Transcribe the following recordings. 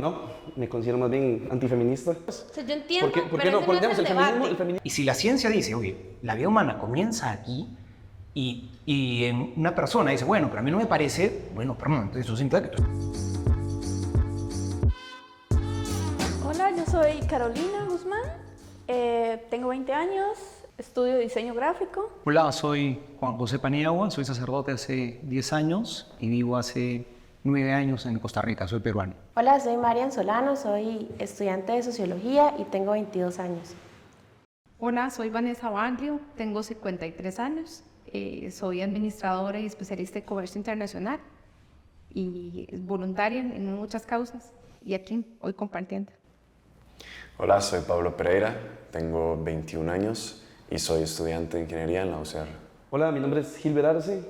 No, me considero más bien antifeminista. O sea, yo entiendo, ¿Por qué pero no? ese Porque, no es digamos, el debate. el feminismo... Y si la ciencia dice, oye, la vida humana comienza aquí y en una persona dice, bueno, pero a mí no me parece, bueno, perdón, entonces eso significa que tú... Hola, yo soy Carolina Guzmán, tengo 20 años, estudio diseño gráfico. Hola, soy Juan José Paniagua, soy sacerdote hace 10 años y vivo hace 9 años en Costa Rica, soy peruano. Hola, soy Marian Solano, soy estudiante de Sociología y tengo 22 años. Hola, soy Vanessa Baglio, tengo 53 años, soy administradora y especialista en comercio internacional y voluntaria en muchas causas y aquí hoy compartiendo. Hola, soy Pablo Pereira, tengo 21 años y soy estudiante de ingeniería en la UCR. Hola, mi nombre es Gilbert Arce,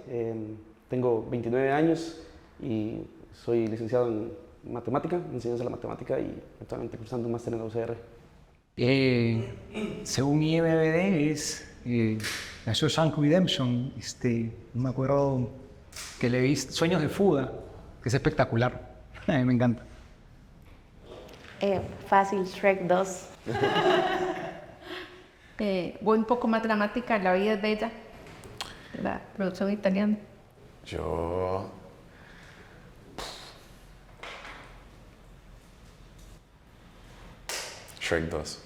tengo 29 años y soy licenciado en matemática, enseñanza de la matemática y actualmente cursando un máster en la UCR. Según IMDb es la Shawshank Redemption, no me acuerdo que le vi Sueños de Fuga, que es espectacular, a mí me encanta. Fácil, Shrek 2. Voy un poco más dramática, La vida es bella, la producción italiana. Yo... Shrek 2.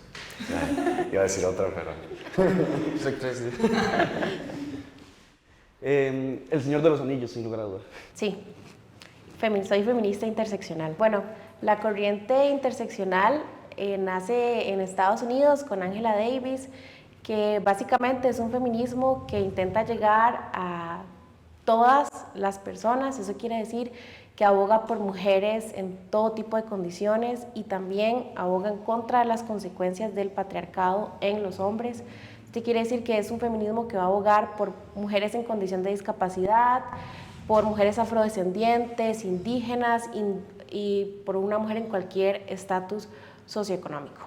Iba a decir otra, pero... Shrek 3, sí. El Señor de los Anillos, sin lugar a dudas. Sí, soy feminista interseccional. Bueno, la corriente interseccional nace en Estados Unidos con Angela Davis, que básicamente es un feminismo que intenta llegar a todas las personas. Eso quiere decir que aboga por mujeres en todo tipo de condiciones y también aboga en contra de las consecuencias del patriarcado en los hombres. Esto quiere decir que es un feminismo que va a abogar por mujeres en condición de discapacidad, por mujeres afrodescendientes, indígenas y por una mujer en cualquier estatus socioeconómico.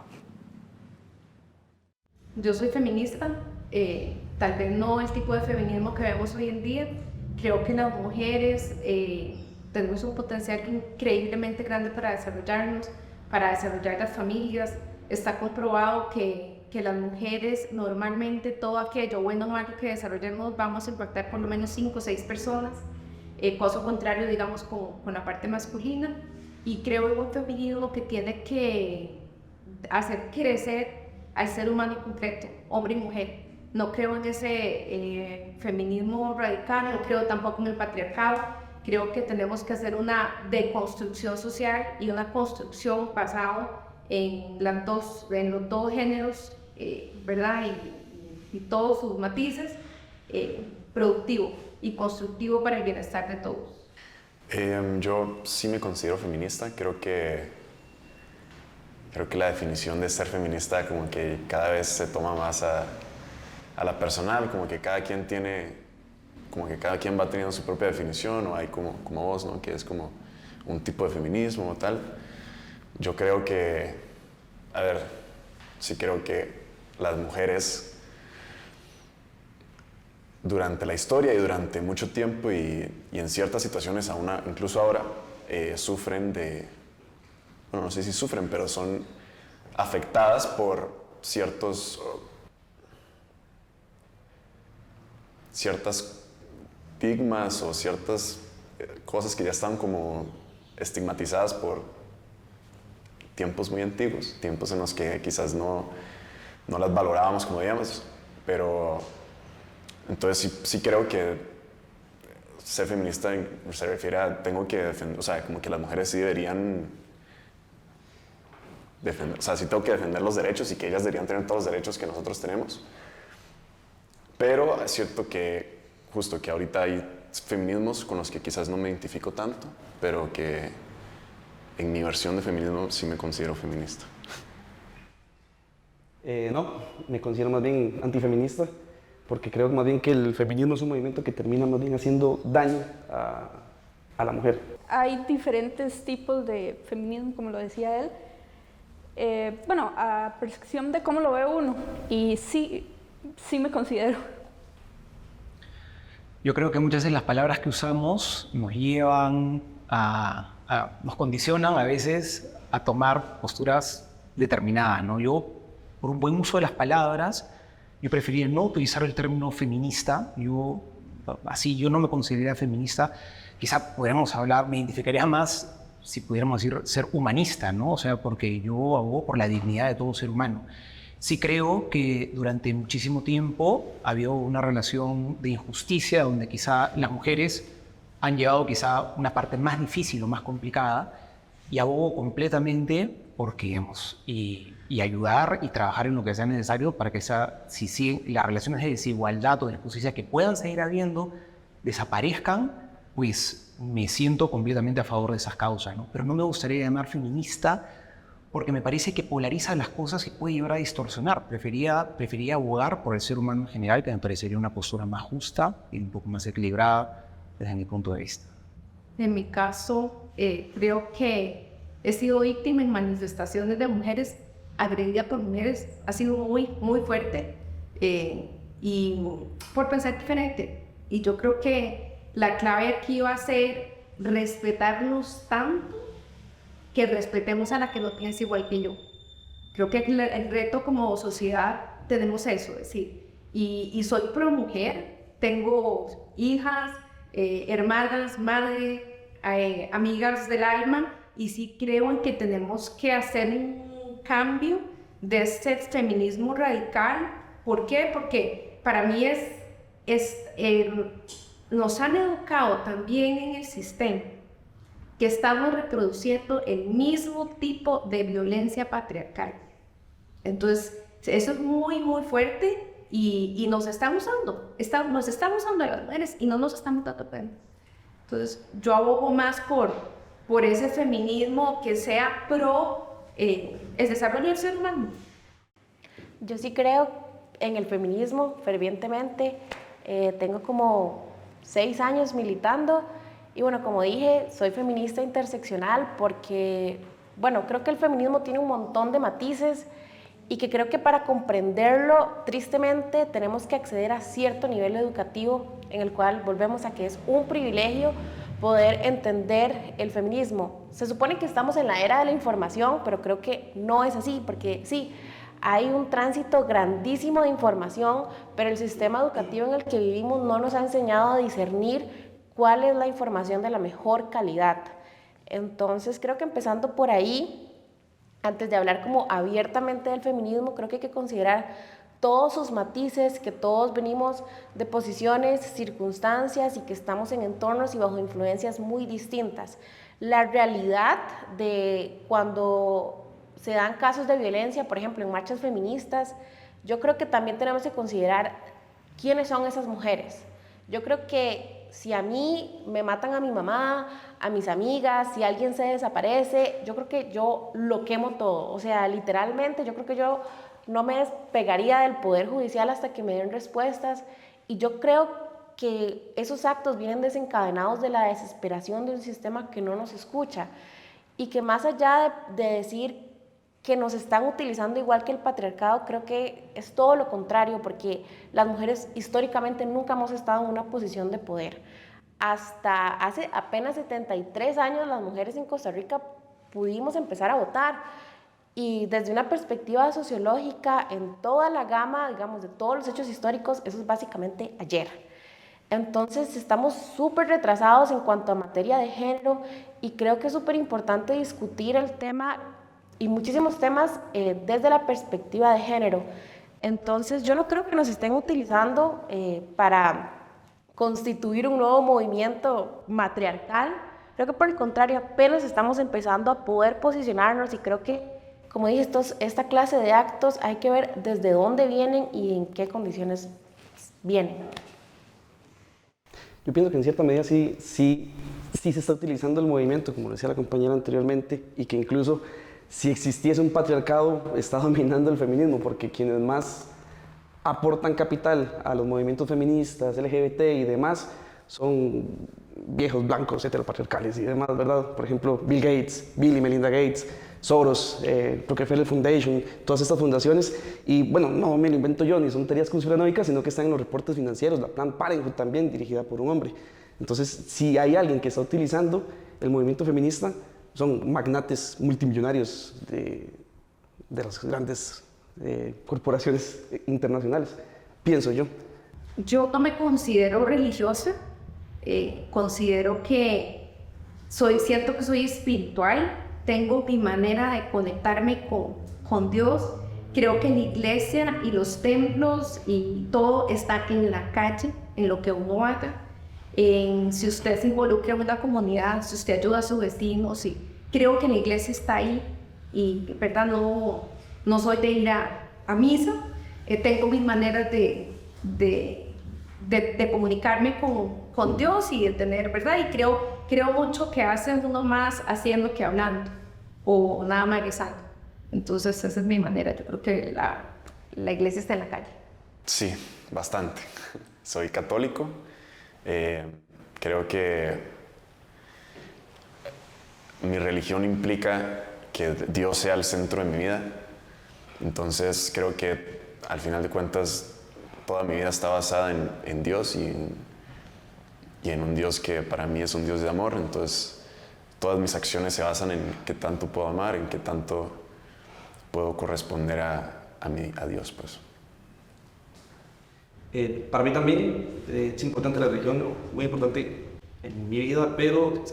Yo soy feminista, tal vez no el tipo de feminismo que vemos hoy en día. Creo que las mujeres tenemos un potencial increíblemente grande para desarrollarnos, para desarrollar las familias. Está comprobado que las mujeres normalmente todo aquello bueno o malo que desarrollemos vamos a impactar por lo menos 5 o 6 personas. Caso contrario, digamos, con la parte masculina. Y creo en un feminismo que tiene que hacer crecer al ser humano en concreto, hombre y mujer. No creo en ese feminismo radical, no creo tampoco en el patriarcado. Creo que tenemos que hacer una deconstrucción social y una construcción basada en los dos géneros, ¿verdad? Y todos sus matices, productivo y constructivo para el bienestar de todos. Yo sí me considero feminista. Creo que la definición de ser feminista como que cada vez se toma más a la personal, como que cada quien va teniendo su propia definición, o hay como vos, ¿no? Que es como un tipo de feminismo o tal. Yo creo que, sí creo que las mujeres durante la historia y durante mucho tiempo y en ciertas situaciones incluso ahora, sufren bueno, no sé si sufren, pero son afectadas por ciertas estigmas o ciertas cosas que ya están como estigmatizadas por tiempos muy antiguos, tiempos en los que quizás no las valorábamos como debíamos, pero entonces sí creo que ser feminista se refiere a tengo que defender, o sea, como que las mujeres sí deberían defender, o sea, sí tengo que defender los derechos y que ellas deberían tener todos los derechos que nosotros tenemos. Pero es cierto que justo que ahorita hay feminismos con los que quizás no me identifico tanto, pero que en mi versión de feminismo sí me considero feminista. No, me considero más bien antifeminista, porque creo más bien que el feminismo es un movimiento que termina más bien haciendo daño a la mujer. Hay diferentes tipos de feminismo, como lo decía él. Bueno, a percepción de cómo lo ve uno, y sí me considero. Yo creo que muchas veces las palabras que usamos nos llevan nos condicionan a veces a tomar posturas determinadas, ¿no? Yo, por un buen uso de las palabras, yo preferiría no utilizar el término feminista. Yo no me consideraría feminista. Quizá podríamos hablar, me identificaría más si pudiéramos decir ser humanista, ¿no? O sea, porque yo abogo por la dignidad de todo ser humano. Sí creo que durante muchísimo tiempo ha habido una relación de injusticia donde quizá las mujeres han llevado quizá una parte más difícil o más complicada, y abogo completamente porque, digamos, y ayudar y trabajar en lo que sea necesario para que si siguen las relaciones de desigualdad o de injusticia que puedan seguir habiendo desaparezcan, pues me siento completamente a favor de esas causas, ¿no? Pero no me gustaría llamar feminista porque me parece que polariza las cosas y puede llevar a distorsionar. Prefería abogar por el ser humano en general, que me parecería una postura más justa y un poco más equilibrada desde mi punto de vista. En mi caso, creo que he sido víctima en manifestaciones de mujeres agredidas por mujeres. Ha sido muy, muy fuerte y por pensar diferente. Y yo creo que la clave aquí va a ser respetarnos tanto que respetemos a la que no piensa igual que yo. Creo que el reto como sociedad tenemos eso, es decir, y soy pro mujer, tengo hijas, hermanas, madre, amigas del alma, y sí creo en que tenemos que hacer un cambio de este feminismo radical. ¿Por qué? Porque para mí nos han educado también en el sistema que estamos reproduciendo el mismo tipo de violencia patriarcal. Entonces, eso es muy, muy fuerte y nos está usando. Nos está usando a las mujeres y no nos estamos dando cuenta. Entonces, yo abogo más por ese feminismo que sea pro el desarrollo del ser humano. Yo sí creo en el feminismo fervientemente. Tengo como 6 años militando. Y bueno, como dije, soy feminista interseccional porque, bueno, creo que el feminismo tiene un montón de matices y que creo que para comprenderlo, tristemente, tenemos que acceder a cierto nivel educativo en el cual volvemos a que es un privilegio poder entender el feminismo. Se supone que estamos en la era de la información, pero creo que no es así, porque sí, hay un tránsito grandísimo de información, pero el sistema educativo en el que vivimos no nos ha enseñado a discernir cuál es la información de la mejor calidad. Entonces creo que empezando por ahí, antes de hablar como abiertamente del feminismo, creo que hay que considerar todos sus matices, que todos venimos de posiciones, circunstancias y que estamos en entornos y bajo influencias muy distintas. La realidad de cuando se dan casos de violencia, por ejemplo, en marchas feministas, yo creo que también tenemos que considerar quiénes son esas mujeres. Yo creo que si a mí me matan a mi mamá, a mis amigas, si alguien se desaparece, yo creo que yo lo quemo todo. O sea, literalmente, yo creo que yo no me despegaría del Poder Judicial hasta que me den respuestas. Y yo creo que esos actos vienen desencadenados de la desesperación de un sistema que no nos escucha. Y que más allá de decir que nos están utilizando igual que el patriarcado, creo que es todo lo contrario, porque las mujeres históricamente nunca hemos estado en una posición de poder. Hasta hace apenas 73 años las mujeres en Costa Rica pudimos empezar a votar, y desde una perspectiva sociológica, en toda la gama, digamos, de todos los hechos históricos, eso es básicamente ayer. Entonces estamos súper retrasados en cuanto a materia de género, y creo que es súper importante discutir el tema y muchísimos temas desde la perspectiva de género. Entonces yo no creo que nos estén utilizando para constituir un nuevo movimiento matriarcal. Creo que por el contrario, apenas estamos empezando a poder posicionarnos, y creo que, como dije, esta clase de actos hay que ver desde dónde vienen y en qué condiciones vienen. Yo pienso que en cierta medida sí se está utilizando el movimiento, como decía la compañera anteriormente, y que incluso si existiese un patriarcado, está dominando el feminismo, porque quienes más aportan capital a los movimientos feministas, LGBT y demás, son viejos blancos heteropatriarcales y demás, ¿verdad? Por ejemplo, Bill y Melinda Gates, Soros, Rockefeller Foundation, todas estas fundaciones. Y bueno, no me lo invento yo, ni son teorías conspiranoicas, sino que están en los reportes financieros, la Planned Parenthood también, dirigida por un hombre. Entonces, si hay alguien que está utilizando el movimiento feminista son magnates multimillonarios de las grandes corporaciones internacionales, pienso yo. Yo no me considero religiosa, considero que siento que soy espiritual, tengo mi manera de conectarme con Dios. Creo que la iglesia y los templos y todo está aquí en la calle, en lo que uno haga, si usted se involucra en una comunidad, si usted ayuda a su vecino, sí. Creo que la iglesia está ahí y, ¿verdad? No soy de ir a misa, tengo mis maneras de comunicarme con Dios y de tener, ¿verdad? Y creo mucho que hace uno más haciendo que hablando o nada más rezando. Entonces esa es mi manera. Yo creo que la iglesia está en la calle. Sí, bastante. Soy católico. Creo que mi religión implica que Dios sea el centro de mi vida. Entonces creo que al final de cuentas toda mi vida está basada en Dios y en un Dios que para mí es un Dios de amor. Entonces todas mis acciones se basan en qué tanto puedo amar, en qué tanto puedo corresponder a Dios, pues. Para mí también es importante la religión, muy importante en mi vida, pero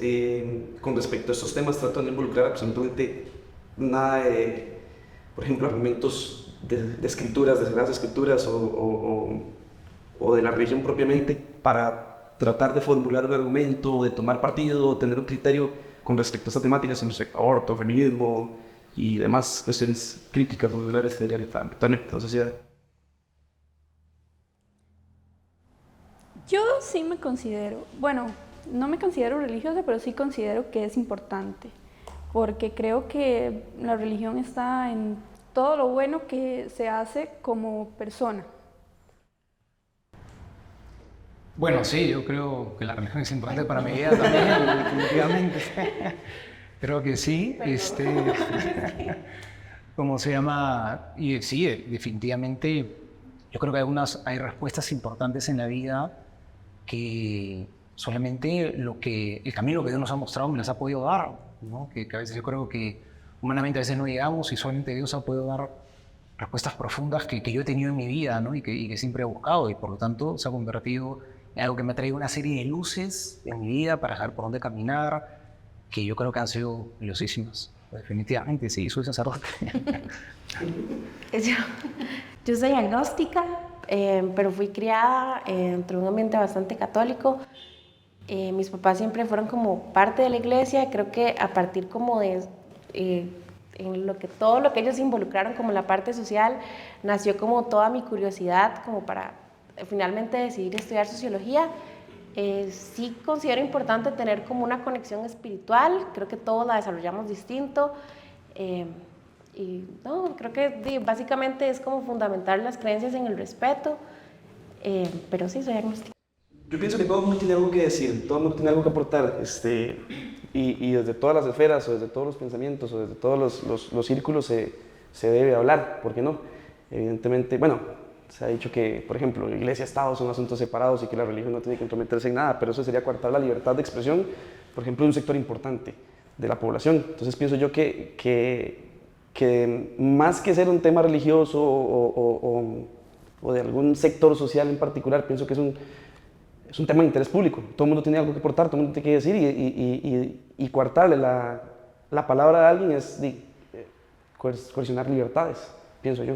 con respecto a estos temas trato de no involucrar absolutamente nada de, por ejemplo, argumentos de escrituras, de sagradas escrituras o de la religión propiamente, para tratar de formular un argumento, de tomar partido, o tener un criterio con respecto a estas temáticas, en respecto a aborto, feminismo y demás cuestiones críticas o de la sociedad. Yo sí me considero, bueno, no me considero religiosa, pero sí considero que es importante, porque creo que la religión está en todo lo bueno que se hace como persona. Bueno, sí, yo creo que la religión es importante para mi vida también, definitivamente. Creo que sí. ¿Cómo se llama? Y sí, definitivamente, yo creo que hay respuestas importantes en la vida que solamente el camino que Dios nos ha mostrado me las ha podido dar, ¿no? Que a veces yo creo que humanamente a veces no llegamos y solamente Dios ha podido dar respuestas profundas que yo he tenido en mi vida, ¿no? y que siempre he buscado, y por lo tanto se ha convertido en algo que me ha traído una serie de luces en mi vida para saber por dónde caminar, que yo creo que han sido valiosísimas. Definitivamente, sí, soy sacerdote. Yo soy agnóstica, pero fui criada entre un ambiente bastante católico. Mis papás siempre fueron como parte de la iglesia. Creo que a partir como de todo lo que ellos involucraron como la parte social, nació como toda mi curiosidad como para finalmente decidir estudiar sociología. Sí considero importante tener como una conexión espiritual. Creo que todos la desarrollamos distinto. Y no, creo que básicamente es como fundamentar las creencias en el respeto, pero sí, soy agnóstica. Yo pienso que todo el mundo tiene algo que decir, todo el mundo tiene algo que aportar, y desde todas las esferas, o desde todos los pensamientos, o desde todos los círculos se debe hablar, ¿por qué no? Evidentemente, bueno, se ha dicho que, por ejemplo, iglesia y Estado son asuntos separados y que la religión no tiene que entrometerse en nada, pero eso sería coartar la libertad de expresión, por ejemplo, de un sector importante de la población. Entonces pienso yo que más que ser un tema religioso o de algún sector social en particular, pienso que es un tema de interés público. Todo el mundo tiene algo que aportar, todo el mundo tiene que decir, y coartarle la palabra de alguien es coercionar libertades, pienso yo.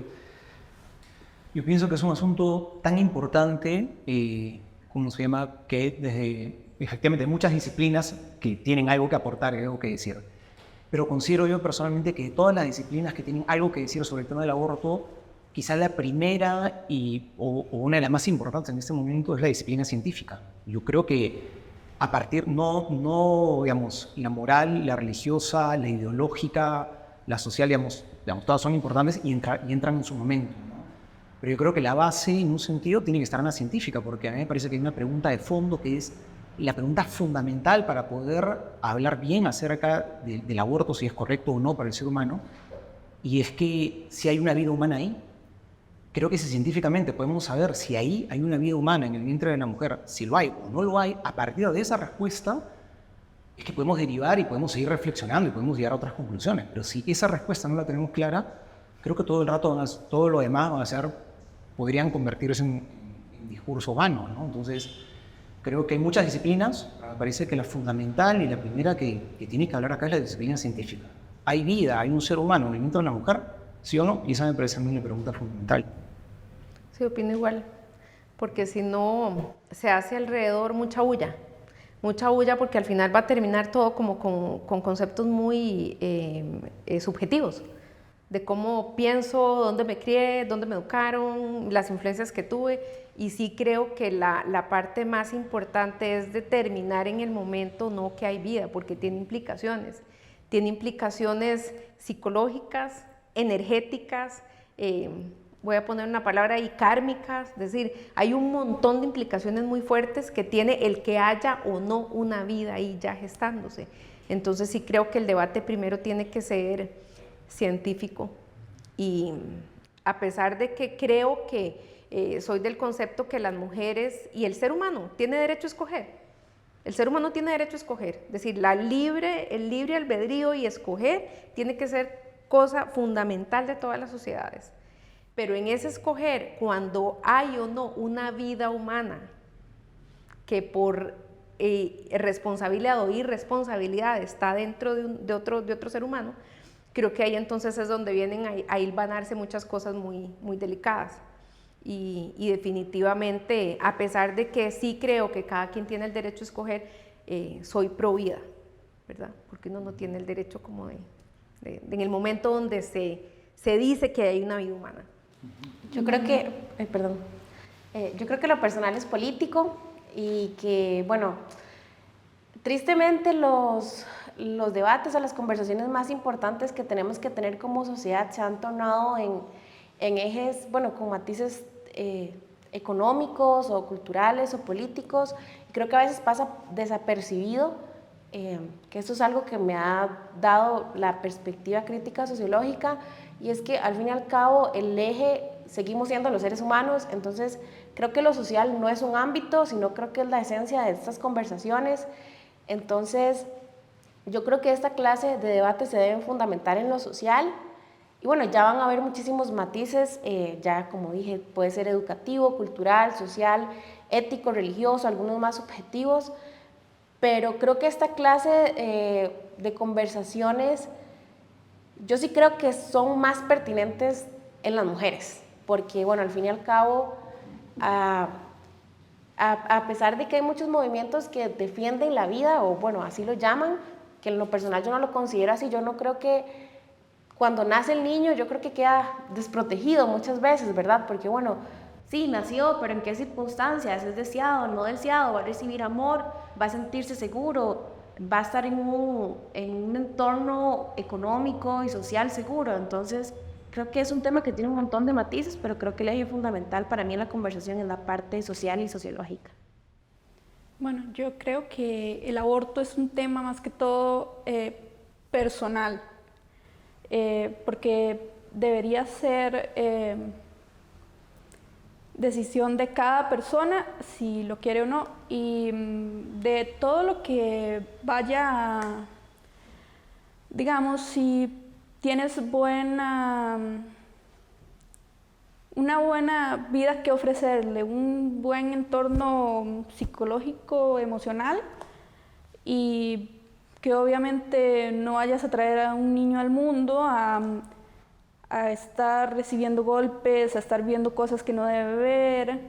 Yo pienso que es un asunto tan importante, como se llama, que desde efectivamente muchas disciplinas que tienen algo que aportar, algo que decir. Pero considero yo personalmente que de todas las disciplinas que tienen algo que decir sobre el tema del aborto, quizá la primera o una de las más importantes en este momento es la disciplina científica. Yo creo que a partir, digamos, la moral, la religiosa, la ideológica, la social, digamos todas son importantes y entran en su momento, ¿no? Pero yo creo que la base, en un sentido, tiene que estar en la científica, porque a mí me parece que hay una pregunta de fondo que es la pregunta fundamental para poder hablar bien acerca del aborto, si es correcto o no para el ser humano, y es que si hay una vida humana ahí. Creo que si científicamente podemos saber si ahí hay una vida humana en el vientre de la mujer, si lo hay o no lo hay, a partir de esa respuesta, es que podemos derivar y podemos seguir reflexionando y podemos llegar a otras conclusiones. Pero si esa respuesta no la tenemos clara, creo que todo el rato, todo lo demás va a ser, podrían convertirse en discurso vano, ¿no? Entonces, creo que hay muchas disciplinas. Me parece que la fundamental y la primera que tiene que hablar acá es la disciplina científica. ¿Hay vida, hay un ser humano, un movimiento de una mujer? ¿Sí o no? Y esa me parece a mí una pregunta fundamental. Sí, opino igual, porque si no se hace alrededor mucha bulla porque al final va a terminar todo como con conceptos muy subjetivos, de cómo pienso, dónde me crié, dónde me educaron, las influencias que tuve, y sí creo que la parte más importante es determinar en el momento no que hay vida, porque tiene implicaciones psicológicas, energéticas, voy a poner una palabra ahí, kármicas, es decir, hay un montón de implicaciones muy fuertes que tiene el que haya o no una vida ahí ya gestándose. Entonces sí creo que el debate primero tiene que ser científico, y a pesar de que creo que soy del concepto que las mujeres y el ser humano tiene derecho a escoger. El ser humano tiene derecho a escoger, es decir, el libre albedrío y escoger tiene que ser cosa fundamental de todas las sociedades. Pero en ese escoger, cuando hay o no una vida humana que por responsabilidad o irresponsabilidad está dentro de otro ser humano, creo que ahí entonces es donde vienen a hilvanarse muchas cosas muy, muy delicadas. Y definitivamente, a pesar de que sí creo que cada quien tiene el derecho a escoger, soy pro vida, ¿verdad? Porque uno no tiene el derecho como en el momento donde se dice que hay una vida humana. Yo creo que, yo creo que lo personal es político y que, bueno, tristemente los debates o las conversaciones más importantes que tenemos que tener como sociedad se han tornado en ejes, bueno, con matices económicos o culturales o políticos. Y creo que a veces pasa desapercibido, que esto es algo que me ha dado la perspectiva crítica sociológica, y es que al fin y al cabo el eje seguimos siendo los seres humanos. Entonces creo que lo social no es un ámbito, sino creo que es la esencia de estas conversaciones. Entonces yo creo que esta clase de debate se debe fundamentar en lo social. Y bueno, ya van a haber muchísimos matices, ya como dije, puede ser educativo, cultural, social, ético, religioso, algunos más subjetivos, pero creo que esta clase de conversaciones, yo sí creo que son más pertinentes en las mujeres, porque bueno, al fin y al cabo, a pesar de que hay muchos movimientos que defienden la vida, o bueno, así lo llaman, que en lo personal yo no lo considero así, yo no creo que cuando nace el niño, yo creo que queda desprotegido muchas veces, ¿verdad? Porque bueno, sí, nació, pero ¿en qué circunstancias? ¿Es deseado, no deseado? ¿Va a recibir amor? ¿Va a sentirse seguro? ¿Va a estar en un entorno económico y social seguro? Entonces, creo que es un tema que tiene un montón de matices, pero creo que el eje fundamental para mí en la conversación es la parte social y sociológica. Bueno, yo creo que el aborto es un tema más que todo personal. Porque debería ser decisión de cada persona si lo quiere o no, y de todo lo que vaya, digamos, si tienes una buena vida que ofrecerle, un buen entorno psicológico, emocional, y que obviamente no vayas a traer a un niño al mundo a estar recibiendo golpes, a estar viendo cosas que no debe ver,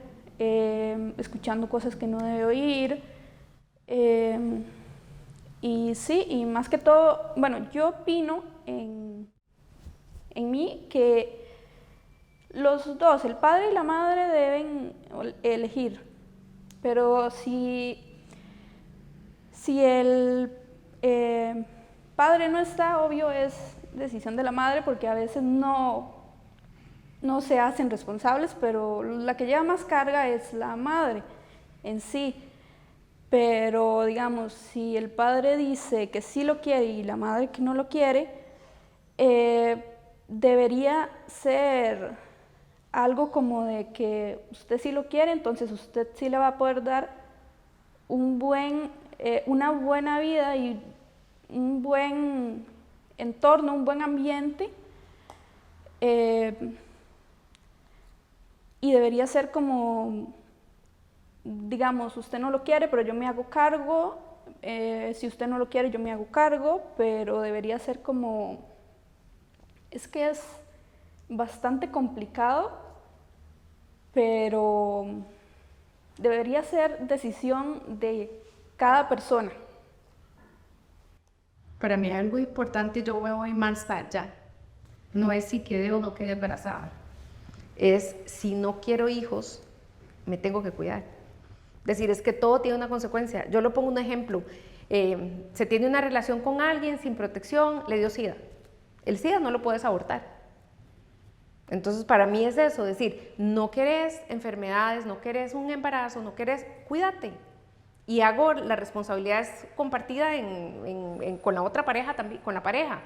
escuchando cosas que no debe oír. Y sí, y más que todo, bueno, yo opino en mí que los dos, el padre y la madre, deben elegir. Pero si el padre no está, obvio es decisión de la madre, porque a veces no se hacen responsables, pero la que lleva más carga es la madre en sí. Pero digamos, si el padre dice que sí lo quiere y la madre que no lo quiere, debería ser algo como de que usted sí lo quiere, entonces usted sí le va a poder dar un buen una buena vida y un buen entorno, un buen ambiente, y debería ser como, digamos, usted no lo quiere, pero yo me hago cargo, si usted no lo quiere, yo me hago cargo, pero debería ser como, es que es bastante complicado, pero debería ser decisión de cada persona. Para mí algo importante, yo voy más allá. No es si quedé o no quedé embarazada. Es si no quiero hijos, me tengo que cuidar. Es decir, es que todo tiene una consecuencia. Yo lo pongo un ejemplo. Se tiene una relación con alguien sin protección, le dio SIDA. El SIDA no lo puedes abortar. Entonces, para mí es eso, decir, no querés enfermedades, no querés un embarazo, no querés, cuídate. Y hago la responsabilidad compartida con la otra pareja también, con la pareja.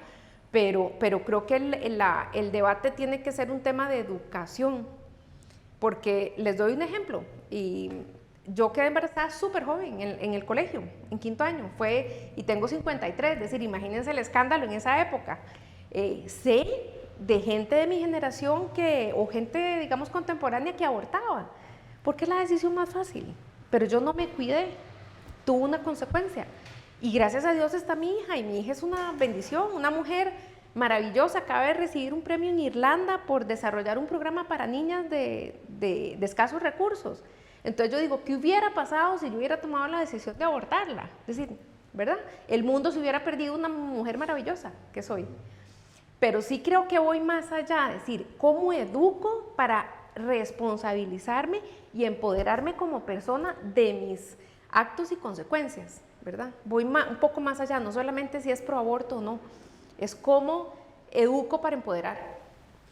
Pero creo que el debate tiene que ser un tema de educación. Porque les doy un ejemplo. Y yo quedé embarazada súper joven en el colegio, en 5º año. Y tengo 53, es decir, imagínense el escándalo en esa época. Sé de gente de mi generación o gente, digamos, contemporánea que abortaba, porque es la decisión más fácil, pero yo no me cuidé, tuvo una consecuencia, y gracias a Dios está mi hija, y mi hija es una bendición, una mujer maravillosa, acaba de recibir un premio en Irlanda por desarrollar un programa para niñas de escasos recursos. Entonces yo digo, ¿qué hubiera pasado si yo hubiera tomado la decisión de abortarla? Es decir, ¿verdad? El mundo se hubiera perdido una mujer maravillosa que soy. Pero sí creo que voy más allá, es decir, ¿cómo educo para responsabilizarme y empoderarme como persona de mis actos y consecuencias, ¿verdad? Voy un poco más allá, no solamente si es pro aborto o no, es cómo educo para empoderar.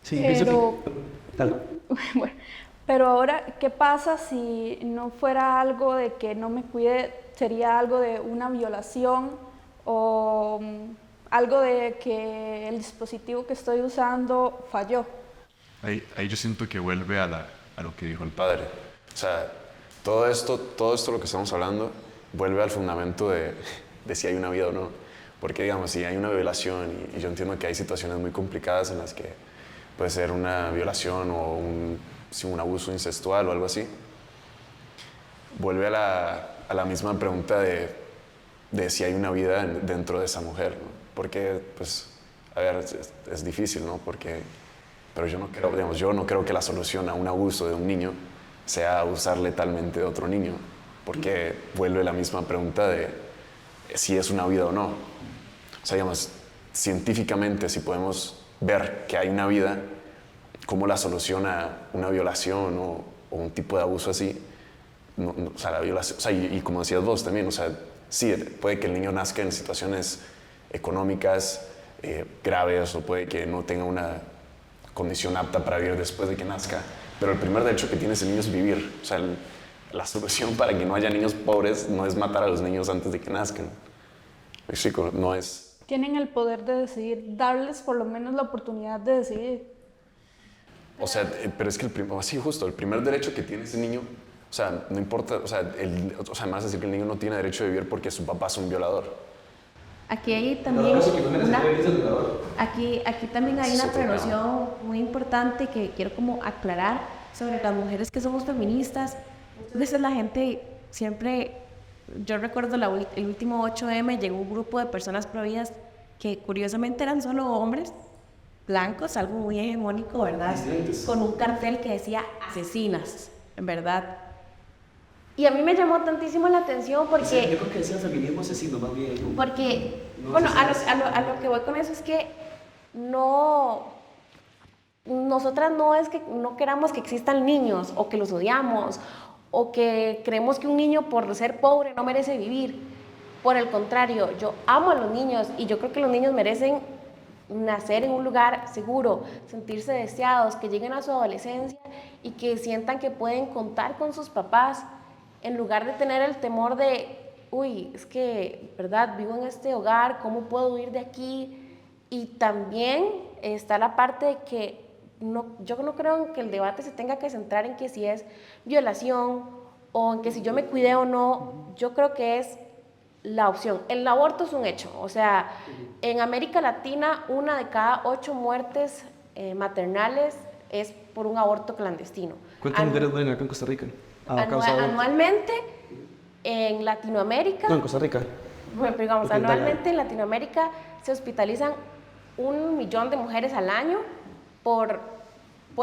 Sí, Pero, Dale. bueno, pero ahora, ¿qué pasa si no fuera algo de que no me cuide, sería algo de una violación o algo de que el dispositivo que estoy usando falló? Ahí yo siento que vuelve a lo que dijo el padre. O sea, todo esto lo que estamos hablando vuelve al fundamento de si hay una vida o no. Porque, digamos, si hay una violación, y yo entiendo que hay situaciones muy complicadas en las que puede ser una violación o un abuso incestual o algo así, vuelve a la misma pregunta de si hay una vida dentro de esa mujer, ¿no? Porque, pues, a ver, es difícil, ¿no? Pero yo no creo que la solución a un abuso de un niño sea abusar letalmente de otro niño, porque vuelve la misma pregunta de si es una vida o no. O sea, digamos, científicamente, si podemos ver que hay una vida, ¿cómo la soluciona una violación o un tipo de abuso así? O sea, la violación, o sea, y como decías vos también, o sea, sí, puede que el niño nazca en situaciones económicas graves, o puede que no tenga una condición apta para vivir después de que nazca, pero el primer derecho que tiene ese niño es vivir. O sea, la solución para que no haya niños pobres no es matar a los niños antes de que nazcan. Me explico, no es... Tienen el poder de decidir, darles por lo menos la oportunidad de decidir. O sea, pero es que sí, justo, el primer derecho que tiene ese niño, o sea, no importa, o sea, me vas a decir que el niño no tiene derecho de vivir porque su papá es un violador. Aquí hay también aquí también hay una prevención muy importante que quiero como aclarar sobre las mujeres que somos feministas. Muchas veces la gente siempre, yo recuerdo el último 8M, llegó un grupo de personas prohibidas que curiosamente eran solo hombres blancos, algo muy hegemónico, ¿verdad? Con un cartel que decía asesinas, en verdad. Y a mí me llamó tantísimo la atención porque... Sí, yo creo que decía feminismo asesino más bien. Porque, no, bueno, a lo que voy con eso es que nosotras no es que no queramos que existan niños o que los odiamos o que creemos que un niño por ser pobre no merece vivir. Por el contrario, yo amo a los niños y yo creo que los niños merecen nacer en un lugar seguro, sentirse deseados, que lleguen a su adolescencia y que sientan que pueden contar con sus papás, en lugar de tener el temor de, uy, es que, ¿verdad? Vivo en este hogar, ¿cómo puedo huir de aquí? Y también está la parte de que yo no creo que el debate se tenga que centrar en que si es violación o en que si yo me cuidé o no. Yo creo que es la opción. El aborto es un hecho, o sea, en América Latina 1 de cada 8 muertes maternales es por un aborto clandestino. ¿Cuántas mujeres mueren acá en Costa Rica? a causa de aborto? Anualmente en Latinoamérica, No, en Costa Rica. bueno, digamos, Ok, anualmente en Latinoamérica se hospitalizan 1 millón de mujeres al año por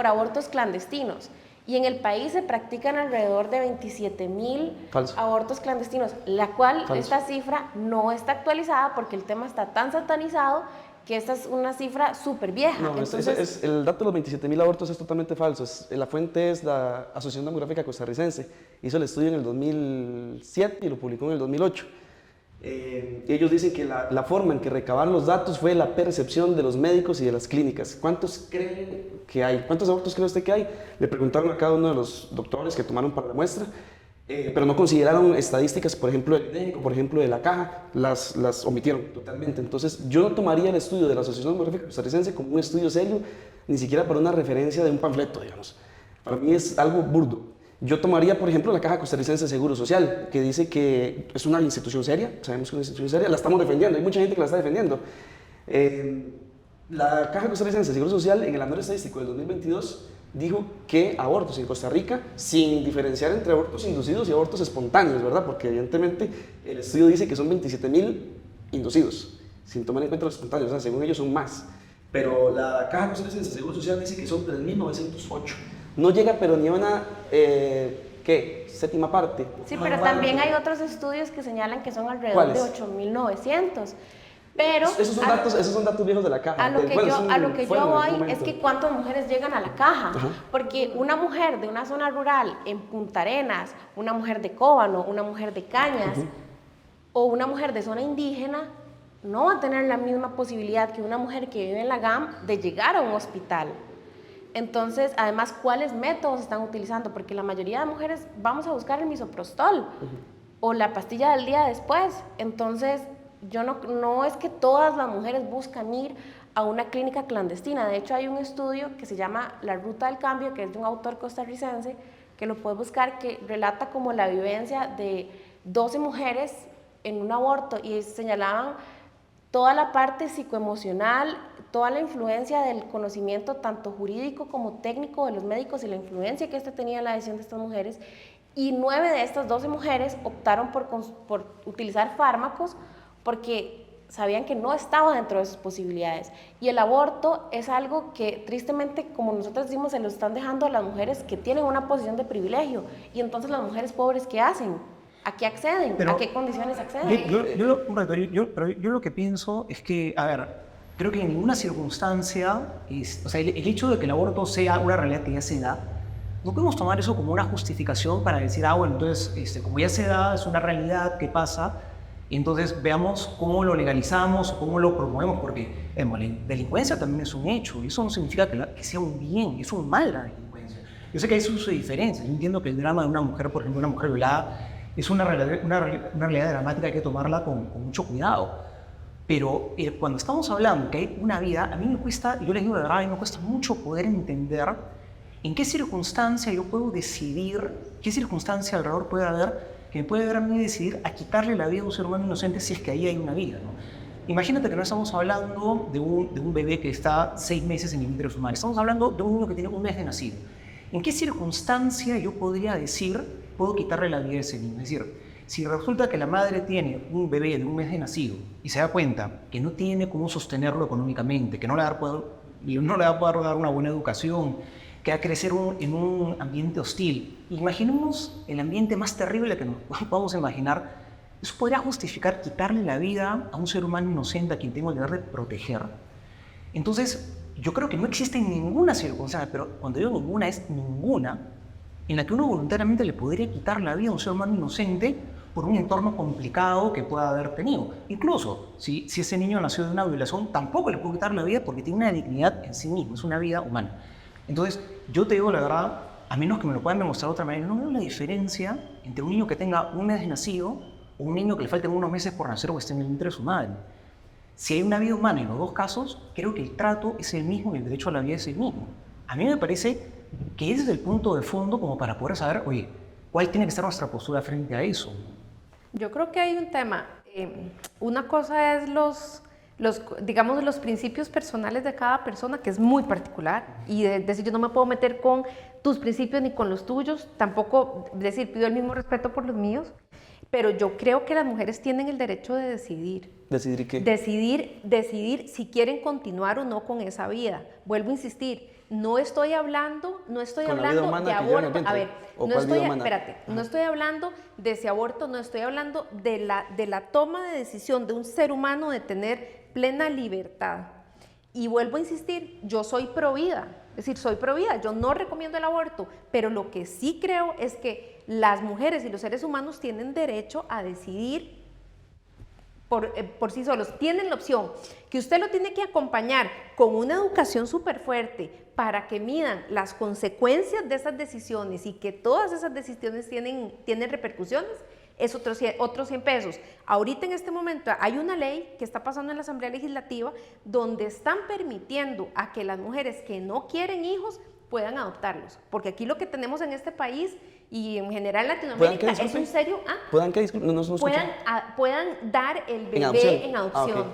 abortos clandestinos. Y en el país se practican alrededor de 27,000 Falso. abortos clandestinos, la cual Falso. esta cifra no está actualizada porque el tema está tan satanizado que esta es una cifra súper vieja. No, el dato de los 27,000 abortos es totalmente falso. La fuente es la Asociación Demográfica Costarricense. Hizo el estudio en el 2007 y lo publicó en el 2008. Ellos dicen que la forma en que recabaron los datos fue la percepción de los médicos y de las clínicas. ¿Cuántos creen que hay? ¿Cuántos abortos cree usted que hay? Le preguntaron a cada uno de los doctores que tomaron para la muestra, pero no consideraron estadísticas, por ejemplo, del INEGI, por ejemplo, de la Caja, las omitieron totalmente. Entonces, yo no tomaría el estudio de la Asociación Demográfica Costarricense como un estudio serio, ni siquiera para una referencia de un panfleto, digamos. Para mí es algo burdo. Yo tomaría, por ejemplo, la Caja Costarricense de Seguro Social, que dice que es una institución seria, sabemos que es una institución seria, la estamos defendiendo, hay mucha gente que la está defendiendo. La Caja Costarricense de Seguro Social, en el anuario estadístico del 2022, dijo que abortos en Costa Rica, sin diferenciar entre abortos inducidos y abortos espontáneos, ¿verdad? Porque evidentemente el estudio dice que son 27,000 inducidos, sin tomar en cuenta los espontáneos, o sea, según ellos son más. Pero la Caja Costarricense de Seguro Social dice que son 3,908. No llega, pero ni a una, ¿qué? Séptima parte. Sí, No, pero no, también no. hay otros estudios que señalan que son alrededor de ¿Cuáles? 8,900. Pero Esos son datos viejos de la Caja. a lo que Bueno, yo fueron en algún voy es momento. que cuántas mujeres llegan a la Caja. Ajá. Porque una mujer de una zona rural en Punta Arenas, una mujer de Cóbano, una mujer de Cañas o una mujer de zona indígena no va a tener la misma posibilidad que una mujer que vive en la GAM de llegar a un hospital. Entonces, además, ¿cuáles métodos están utilizando? Porque la mayoría de mujeres vamos a buscar el misoprostol o la pastilla del día después. Entonces, no es que todas las mujeres buscan ir a una clínica clandestina. De hecho, hay un estudio que se llama La Ruta del Cambio, que es de un autor costarricense, que lo puede buscar, que relata como la vivencia de 12 mujeres en un aborto y señalaban toda la parte psicoemocional, toda la influencia del conocimiento tanto jurídico como técnico de los médicos y la influencia que tenía en la decisión de estas mujeres. Y 9 de estas 12 mujeres optaron por utilizar fármacos porque sabían que no estaba dentro de sus posibilidades. Y el aborto es algo que tristemente, como nosotros decimos, se lo están dejando a las mujeres que tienen una posición de privilegio. Y entonces las mujeres pobres, ¿qué hacen? ¿A qué acceden? Pero ¿A qué condiciones acceden? Yo lo que pienso es que, a ver, creo que en ninguna circunstancia, o sea, el hecho de que el aborto sea una realidad que ya se da, no podemos tomar eso como una justificación para decir, bueno, entonces, como ya se da, es una realidad que pasa, y entonces veamos cómo lo legalizamos o cómo lo promovemos, porque la delincuencia también es un hecho, y eso no significa que sea un bien, es un mal la delincuencia. Yo sé que hay sus diferencias, yo entiendo que el drama de una mujer, por ejemplo, una mujer violada, es una realidad dramática, hay que tomarla con mucho cuidado. Pero cuando estamos hablando que hay una vida, a mí me cuesta, yo les digo de verdad, a mí me cuesta mucho poder entender en qué circunstancia yo puedo decidir, qué circunstancia alrededor puede haber que me puede ver a mí decidir a quitarle la vida a un ser humano inocente si es que ahí hay una vida, ¿no? Imagínate que no estamos hablando de un bebé que está 6 meses en el vientre de su madre, estamos hablando de un niño que tiene 1 mes de nacido. ¿En qué circunstancia yo podría decir, puedo quitarle la vida a ese niño? Es decir, si resulta que la madre tiene un bebé de 1 mes de nacido y se da cuenta que no tiene cómo sostenerlo económicamente, que no le va a poder dar una buena educación, que va a crecer en un ambiente hostil, imaginemos el ambiente más terrible que nos podamos imaginar, eso podría justificar quitarle la vida a un ser humano inocente a quien tengo el deber de proteger. Entonces, yo creo que no existe ninguna circunstancia, pero cuando digo ninguna es ninguna, en la que uno voluntariamente le podría quitar la vida a un ser humano inocente por un entorno complicado que pueda haber tenido. Incluso, si ese niño nació de una violación, tampoco le puedo quitar la vida porque tiene una dignidad en sí mismo, es una vida humana. Entonces, yo te digo la verdad, a menos que me lo puedan demostrar de otra manera, no veo la diferencia entre un niño que tenga 1 mes de nacido o un niño que le falten unos meses por nacer o que esté en el vientre de su madre. Si hay una vida humana en los dos casos, creo que el trato es el mismo y el derecho a la vida es el mismo. A mí me parece que ese es el punto de fondo como para poder saber, oye, ¿cuál tiene que ser nuestra postura frente a eso? Yo creo que hay un tema Una cosa es digamos, los principios personales de cada persona, que es muy particular, y decir, yo no me puedo meter con tus principios ni con los tuyos, tampoco decir, pido el mismo respeto por los míos, pero yo creo que las mujeres tienen el derecho de decidir. ¿Decidir qué? Decidir si quieren continuar o no con esa vida. Vuelvo a insistir, no estoy hablando de aborto. A ver, no estoy hablando de si aborto, no estoy hablando de la toma de decisión de un ser humano de tener plena libertad. Y vuelvo a insistir, yo soy pro vida, es decir, soy pro vida, yo no recomiendo el aborto, pero lo que sí creo es que las mujeres y los seres humanos tienen derecho a decidir por sí solos, tienen la opción, que usted lo tiene que acompañar con una educación súper fuerte para que midan las consecuencias de esas decisiones y que todas esas decisiones tienen repercusiones, es otros 100 pesos. Ahorita en este momento hay una ley que está pasando en la Asamblea Legislativa donde están permitiendo a que las mujeres que no quieren hijos puedan adoptarlos, porque aquí lo que tenemos en este país y en general en Latinoamérica es un serio... puedan dar el bebé en adopción.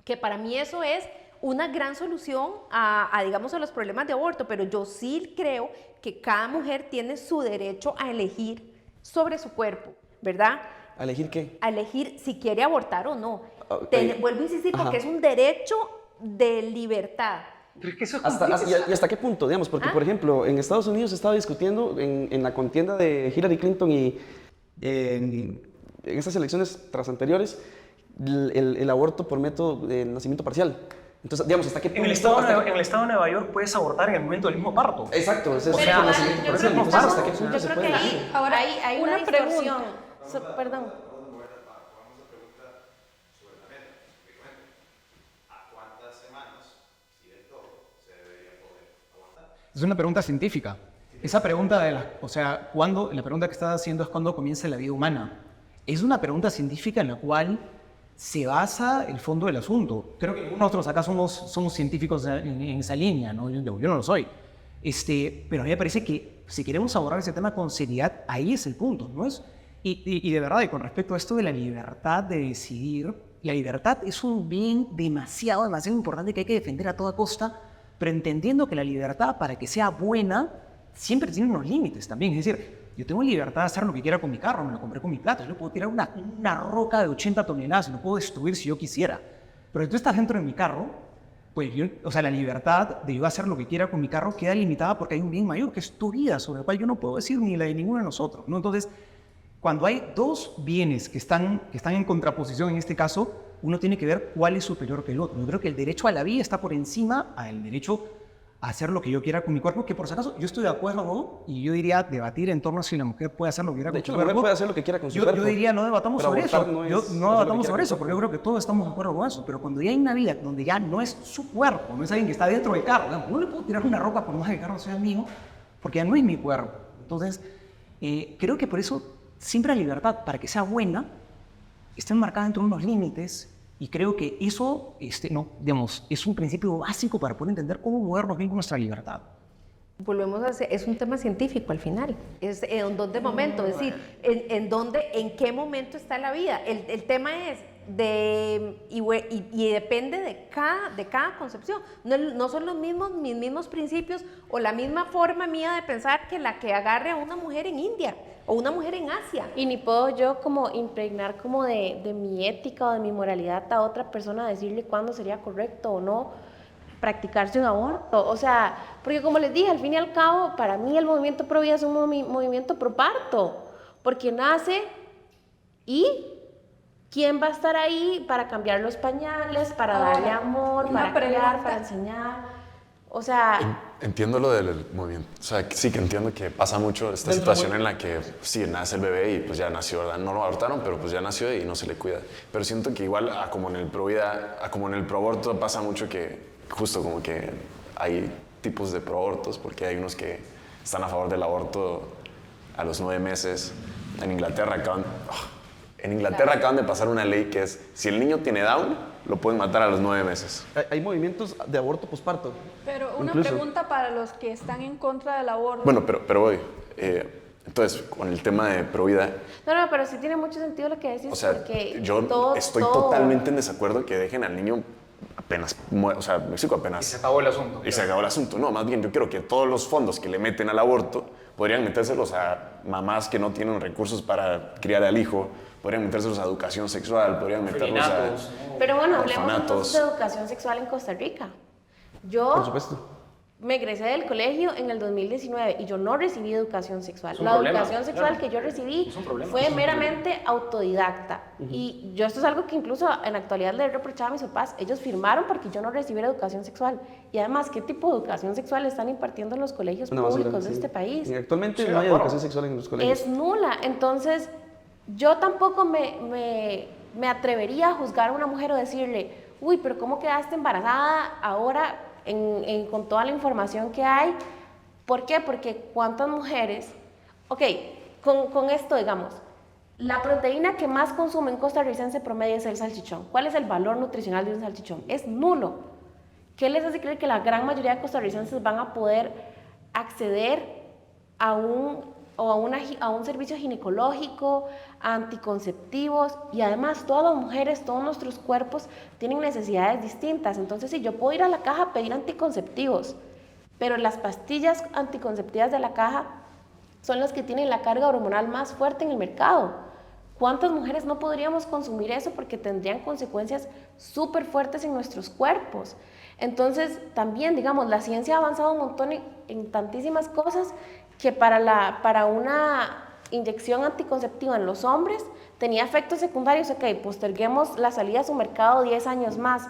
Que para mí eso es una gran solución digamos, a los problemas de aborto, pero yo sí creo que cada mujer tiene su derecho a elegir sobre su cuerpo, ¿verdad? ¿A elegir qué? A elegir si quiere abortar o no. Vuelvo a insistir, porque es un derecho de libertad. Pero es que eso es ¿Y hasta qué punto? Digamos, porque, por ejemplo, en Estados Unidos se estaba discutiendo en la contienda de Hillary Clinton y en estas elecciones tras anteriores, el aborto por método de nacimiento parcial. Entonces, digamos, ¿hasta qué punto? En el estado de Nueva York puedes abortar en el momento del mismo parto. Exacto, ese es Pero el nacimiento parcial. Entonces, ¿hasta qué punto yo se creo puede que elegir? ahora hay una distorsión. Perdón. Es una pregunta científica. Esa pregunta la pregunta que estás haciendo es cuándo comienza la vida humana. Es una pregunta científica en la cual se basa el fondo del asunto. Creo que nosotros acá somos científicos en esa línea, ¿no? Yo no lo soy. Pero a mí me parece que si queremos abordar ese tema con seriedad, ahí es el punto, ¿no es? Y de verdad, y con respecto a esto de la libertad de decidir, la libertad es un bien demasiado importante que hay que defender a toda costa, pero entendiendo que la libertad, para que sea buena, siempre tiene unos límites también. Es decir, yo tengo libertad de hacer lo que quiera con mi carro, me lo compré con mi plata, yo le puedo tirar una roca de 80 toneladas y lo puedo destruir si yo quisiera. Pero si tú estás dentro de mi carro, pues la libertad de yo hacer lo que quiera con mi carro queda limitada porque hay un bien mayor, que es tu vida, sobre el cual yo no puedo decir ni la de ninguno de nosotros, ¿no? Entonces, cuando hay dos bienes que están en contraposición en este caso, uno tiene que ver cuál es superior que el otro. Yo creo que el derecho a la vida está por encima al derecho a hacer lo que yo quiera con mi cuerpo, que por si acaso yo estoy de acuerdo, y yo diría debatir en torno a si la mujer puede hacer lo que quiera con su cuerpo. De hecho, la mujer puede hacer lo que quiera con su cuerpo. Yo diría no debatamos sobre eso, no debatamos sobre eso, porque yo creo que todos estamos de acuerdo con eso, pero cuando ya hay una vida donde ya no es su cuerpo, no es alguien que está dentro del carro, no le puedo tirar una roca por más que el carro sea mío, porque ya no es mi cuerpo. Entonces, creo que por eso siempre la libertad, para que sea buena, está enmarcada dentro de unos límites. Y creo que eso es un principio básico para poder entender cómo movernos bien con nuestra libertad. Volvemos a hacer, es un tema científico al final, es en dónde momento, es decir, en qué momento está la vida. El tema es y depende de cada concepción. No son mis mismos principios o la misma forma mía de pensar que la que agarre a una mujer en India o una mujer en Asia. Y ni puedo yo como impregnar como de mi ética o de mi moralidad a otra persona, decirle cuándo sería correcto o no practicarse un aborto. O sea, porque como les dije, al fin y al cabo, para mí el movimiento pro vida es un movimiento pro parto, porque nace y ¿quién va a estar ahí para cambiar los pañales, para darle amor, para crear, para enseñar? O sea... Entiendo lo del movimiento. O sea, sí que entiendo que pasa mucho esta situación en la que sí, nace el bebé y pues ya nació, ¿verdad? No lo abortaron, pero pues ya nació y no se le cuida. Pero siento que igual, como en el pro vida, como en el pro aborto, pasa mucho que justo como que hay tipos de pro abortos, porque hay unos que están a favor del aborto a los 9 meses. En Inglaterra acaban de pasar una ley que es, si el niño tiene Down, lo pueden matar a los 9 meses. Hay movimientos de aborto posparto. Pero una pregunta para los que están en contra del aborto. Bueno, pero voy. Entonces, con el tema de pro vida, No, pero sí tiene mucho sentido lo que decís. o sea, porque yo estoy totalmente en desacuerdo que dejen al niño apenas, o sea, me explico, apenas. Y se acabó el asunto. Y se acabó el asunto. No, más bien yo creo que todos los fondos que le meten al aborto podrían metérselos a mamás que no tienen recursos para criar al hijo, podrían metérselos a educación sexual, podrían meterlos a... Pero bueno, hablemos orfanatos. entonces de educación sexual en Costa Rica. Yo Por supuesto. me egresé del colegio en el 2019 y yo no recibí educación sexual. Es un La problema, educación sexual claro. que yo recibí Es un problema, fue es un meramente autodidacta. Y yo esto es algo que incluso en la actualidad le he reprochado a mis papás. Ellos firmaron porque yo no recibiera educación sexual. Y además, ¿qué tipo de educación sexual están impartiendo en los colegios Una basura, públicos de sí. este país? Y actualmente Sí, no hay de acuerdo. educación sexual en los colegios. Es nula. Entonces, yo tampoco me atrevería a juzgar a una mujer o decirle, uy, pero ¿cómo quedaste embarazada ahora con toda la información que hay? ¿Por qué? Porque cuántas mujeres... Ok, con esto, digamos, la proteína que más consume un costarricense promedio es el salchichón. ¿Cuál es el valor nutricional de un salchichón? Es nulo. ¿Qué les hace creer que la gran mayoría de costarricenses van a poder acceder a un servicio ginecológico, a anticonceptivos? Y además todas las mujeres, todos nuestros cuerpos tienen necesidades distintas. Entonces, si yo puedo ir a la caja a pedir anticonceptivos, pero las pastillas anticonceptivas de la caja son las que tienen la carga hormonal más fuerte en el mercado. ¿Cuántas mujeres no podríamos consumir eso porque tendrían consecuencias súper fuertes en nuestros cuerpos? Entonces, también, digamos, la ciencia ha avanzado un montón en tantísimas cosas que para una inyección anticonceptiva en los hombres tenía efectos secundarios. Ok, posterguemos la salida a su mercado 10 años más.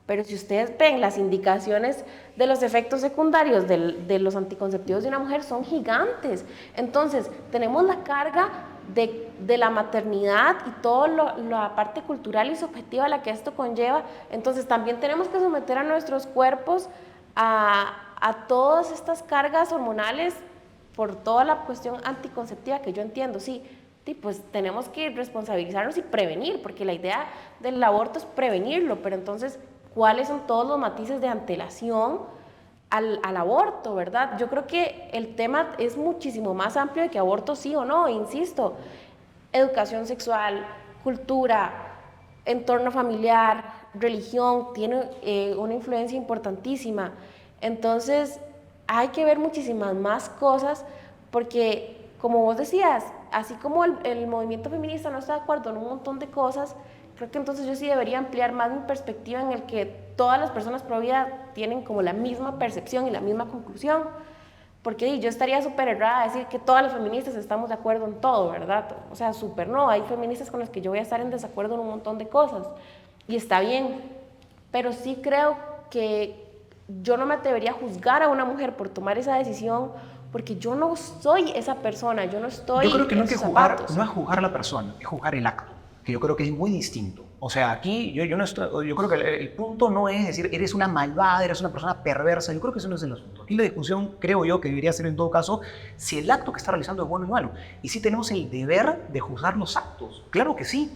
Pero si ustedes ven las indicaciones de los efectos secundarios de los anticonceptivos de una mujer son gigantes. Entonces, tenemos la carga de la maternidad y toda la parte cultural y subjetiva a la que esto conlleva. Entonces, también tenemos que someter a nuestros cuerpos a todas estas cargas hormonales por toda la cuestión anticonceptiva que yo entiendo, sí. Sí, pues tenemos que responsabilizarnos y prevenir, porque la idea del aborto es prevenirlo, pero entonces, ¿cuáles son todos los matices de antelación al aborto, verdad? Yo creo que el tema es muchísimo más amplio de que aborto sí o no, insisto. Educación sexual, cultura, entorno familiar, religión, tiene una influencia importantísima. Entonces, hay que ver muchísimas más cosas porque, como vos decías, así como el movimiento feminista no está de acuerdo en un montón de cosas, creo que entonces yo sí debería ampliar más mi perspectiva en el que todas las personas pro vida tienen como la misma percepción y la misma conclusión, porque yo estaría súper errada a decir que todas las feministas estamos de acuerdo en todo, ¿verdad? O sea, súper no, hay feministas con las que yo voy a estar en desacuerdo en un montón de cosas, y está bien, pero sí creo que yo no me atrevería a juzgar a una mujer por tomar esa decisión, porque yo no soy esa persona, yo no estoy Yo creo que no en hay que sus juzgar, zapatos. no es juzgar a la persona, es juzgar el acto, que yo creo que es muy distinto. O sea, aquí yo creo que el punto no es decir, eres una malvada, eres una persona perversa, yo creo que eso no es el asunto. Aquí la discusión, creo yo, que debería ser en todo caso, si el acto que está realizando es bueno o malo. Y si tenemos el deber de juzgar los actos, claro que sí.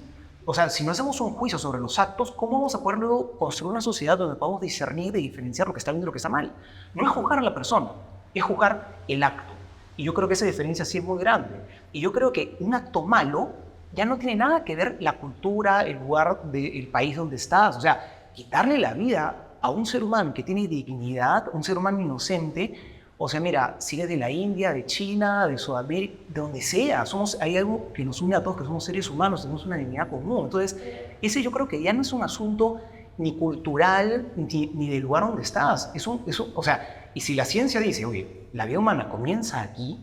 O sea, si no hacemos un juicio sobre los actos, ¿cómo vamos a poder luego construir una sociedad donde podamos discernir y diferenciar lo que está bien de lo que está mal? No es juzgar a la persona, es juzgar el acto. Y yo creo que esa diferencia sí es muy grande. Y yo creo que un acto malo ya no tiene nada que ver la cultura, el lugar del país donde estás. O sea, quitarle la vida a un ser humano que tiene dignidad, un ser humano inocente. O sea, mira, si es de la India, de China, de Sudamérica, de donde sea, hay algo que nos une a todos, que somos seres humanos, tenemos una dignidad común. Entonces, ese yo creo que ya no es un asunto ni cultural, ni del lugar donde estás. O sea, y si la ciencia dice, oye, la vida humana comienza aquí,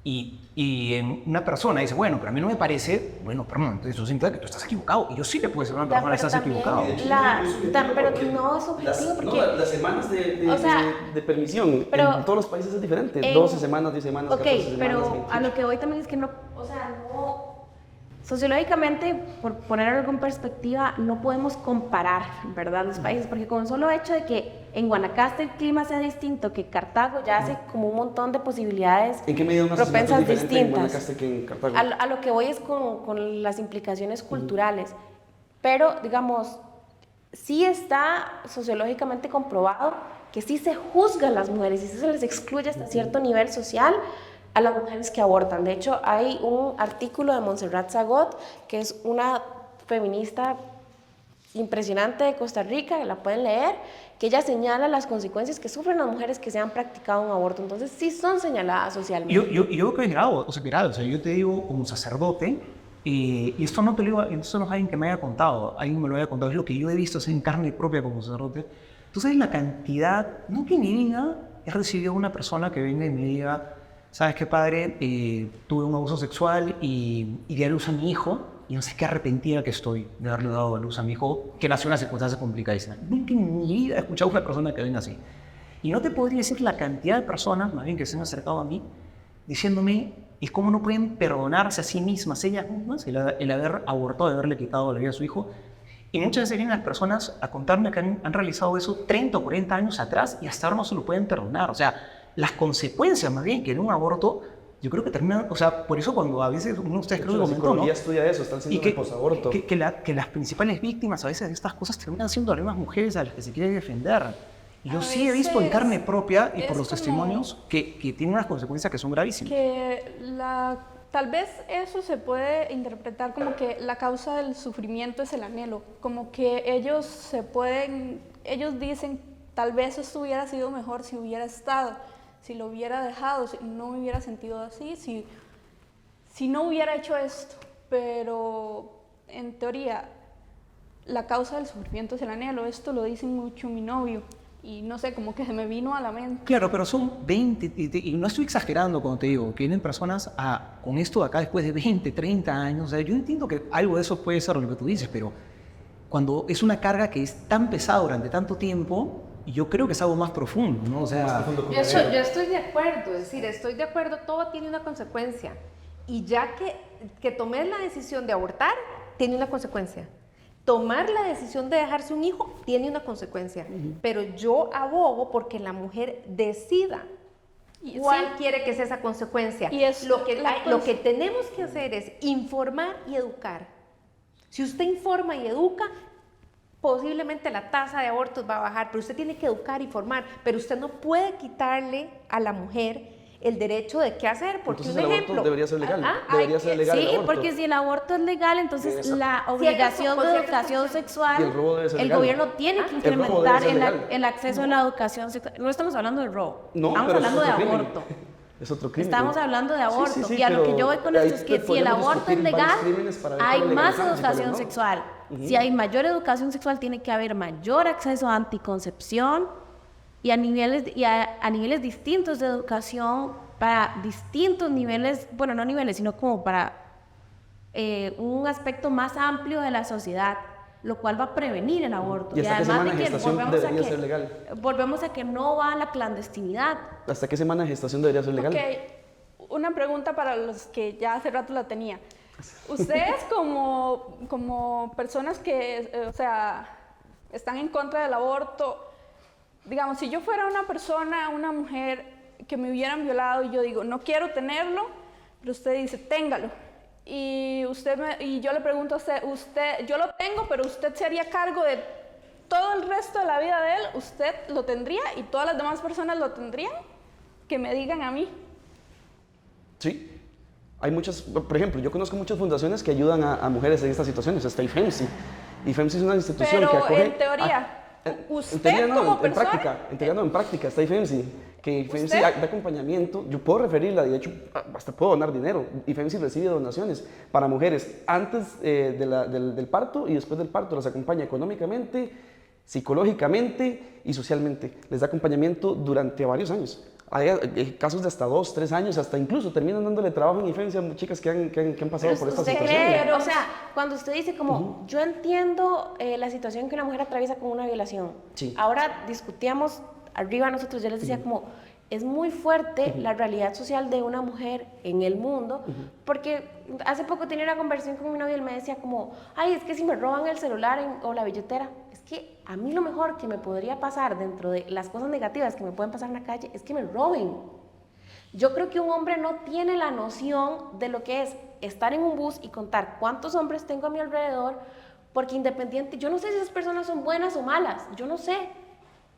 y en una persona dice, bueno, pero a mí no me parece, bueno, perdón, entonces eso significa que tú estás equivocado. Y yo sí le puedo decir a una persona, estás equivocado. Pero no es objetivo, porque... las semanas o sea, de permisión pero en todos los países es diferente. 12 semanas, 10 semanas, ok, 14 semanas. pero 20. a lo que voy también es que no, o sea, no... Sociológicamente, por poner algo en perspectiva, no podemos comparar, ¿verdad?, los países, porque con el solo hecho de que en Guanacaste el clima sea distinto que Cartago, ya hace como un montón de posibilidades ¿En qué medida una propensas sociedad es diferente en distintas. Guanacaste que en Cartago? A lo que voy es con las implicaciones culturales, pero, digamos, sí está sociológicamente comprobado que sí se juzga a las mujeres y sí se les excluye hasta cierto nivel social a las mujeres que abortan. De hecho, hay un artículo de Montserrat Zagot, que es una feminista impresionante de Costa Rica, que la pueden leer, que ella señala las consecuencias que sufren las mujeres que se han practicado un aborto. Entonces, sí son señaladas socialmente. Yo creo que es grave, o sea, yo te digo como sacerdote, y esto no te lo digo, esto no es alguien que me haya contado, alguien me lo haya contado, es lo que yo he visto en carne propia como sacerdote. Tú sabes la cantidad, no que en mi vida he recibido una persona que venga y me diga, ¿sabes qué, padre? Tuve un abuso sexual y di a luz a mi hijo, y no sé qué arrepentida que estoy de haberle dado a luz a mi hijo, que nació en una circunstancia complicadísima. Nunca en mi vida he escuchado a una persona que venga así. Y no te podría decir la cantidad de personas, más bien, que se han acercado a mí, diciéndome, ¿y cómo no pueden perdonarse a sí mismas, ellas mismas, el haber abortado, de haberle quitado la vida a su hijo? Y muchas veces vienen las personas a contarme que han realizado eso 30 o 40 años atrás y hasta ahora no se lo pueden perdonar. O sea, las consecuencias, más bien, que en un aborto, yo creo que terminan, o sea, por eso cuando a veces uno de ustedes creo que lo comentó, ¿no? Estudia eso, están haciendo el posaborto. Que las principales víctimas a veces de estas cosas terminan siendo las mismas mujeres a las que se quiere defender. Y yo sí he visto en carne propia y por los testimonios que tienen unas consecuencias que son gravísimas. Tal vez eso se puede interpretar como que la causa del sufrimiento es el anhelo, como que ellos dicen, tal vez esto hubiera sido mejor si hubiera estado, si lo hubiera dejado, si no me hubiera sentido así, si no hubiera hecho esto, pero en teoría la causa del sufrimiento es el anhelo, esto lo dice mucho mi novio. Y no sé, como que se me vino a la mente. Claro, pero son 20, y no estoy exagerando cuando te digo, que vienen personas con esto de acá después de 20, 30 años. O sea, yo entiendo que algo de eso puede ser lo que tú dices, pero cuando es una carga que es tan pesada durante tanto tiempo, yo creo que es algo más profundo, ¿no? O sea, yo estoy de acuerdo, es decir, estoy de acuerdo, todo tiene una consecuencia. Y ya que tomé la decisión de abortar, tiene una consecuencia. Tomar la decisión de dejarse un hijo tiene una consecuencia, pero yo abogo porque la mujer decida cuál quiere que sea esa consecuencia. Y lo que tenemos que hacer es informar y educar. Si usted informa y educa, posiblemente la tasa de abortos va a bajar, pero usted tiene que educar y formar, pero usted no puede quitarle a la mujer el derecho de qué hacer, porque entonces un el ejemplo... aborto debería ser legal, debería ser legal el Sí, aborto. porque si el aborto es legal, entonces la obligación de educación sexual, Y el robo debe ser el legal. gobierno tiene que El robo incrementar debe ser legal. el acceso a la educación sexual. No estamos hablando de robo, No, estamos pero hablando es de otro crimen. aborto. Es otro crimen. Estamos hablando de aborto, Sí, y a lo que pero yo voy con ahí esto es que si el podemos aborto es discutir varios legal, crímenes para ver hay cuáles más legalizamos y cuáles educación no. sexual. Si hay mayor educación sexual, tiene que haber mayor acceso a anticoncepción y a niveles distintos de educación para distintos niveles, bueno, no niveles, sino como para un aspecto más amplio de la sociedad, lo cual va a prevenir el aborto. ¿Y hasta qué además semana de gestación debería ser legal? Volvemos a que no va a la clandestinidad. ¿Hasta qué semana de gestación debería ser legal? Ok, una pregunta para los que ya hace rato la tenía. Ustedes como personas que, o sea, están en contra del aborto, digamos, si yo fuera una mujer que me hubieran violado y yo digo, no quiero tenerlo, pero usted dice, téngalo. Y yo le pregunto a usted, yo lo tengo, pero usted se haría cargo de todo el resto de la vida de él, ¿usted lo tendría y todas las demás personas lo tendrían? Que me digan a mí. Sí. Hay muchas, por ejemplo, yo conozco muchas fundaciones que ayudan a mujeres en estas situaciones. Está IFEMSI. IFEMSI es una institución pero que acoge... en teoría, usted en teoría no, como en persona... práctica, está IFEMSI. Que IFEMSI da acompañamiento. Yo puedo referirla, de hecho, hasta puedo donar dinero. IFEMSI recibe donaciones para mujeres antes del parto y después del parto. Las acompaña económicamente, psicológicamente y socialmente. Les da acompañamiento durante varios años. Hay casos de hasta 2, 3 años, hasta incluso terminan dándole trabajo en IFEMSI a chicas que han pasado por esta situación. O sea, cuando usted dice como, yo entiendo la situación que una mujer atraviesa con una violación. Sí. Ahora discutíamos arriba nosotros, yo les decía como, es muy fuerte la realidad social de una mujer en el mundo, porque hace poco tenía una conversación con mi novio y él me decía como, ay, es que si me roban el celular o la billetera, es que a mí lo mejor que me podría pasar dentro de las cosas negativas que me pueden pasar en la calle es que me roben. Yo creo que un hombre no tiene la noción de lo que es estar en un bus y contar cuántos hombres tengo a mi alrededor, porque independiente, yo no sé si esas personas son buenas o malas, yo no sé,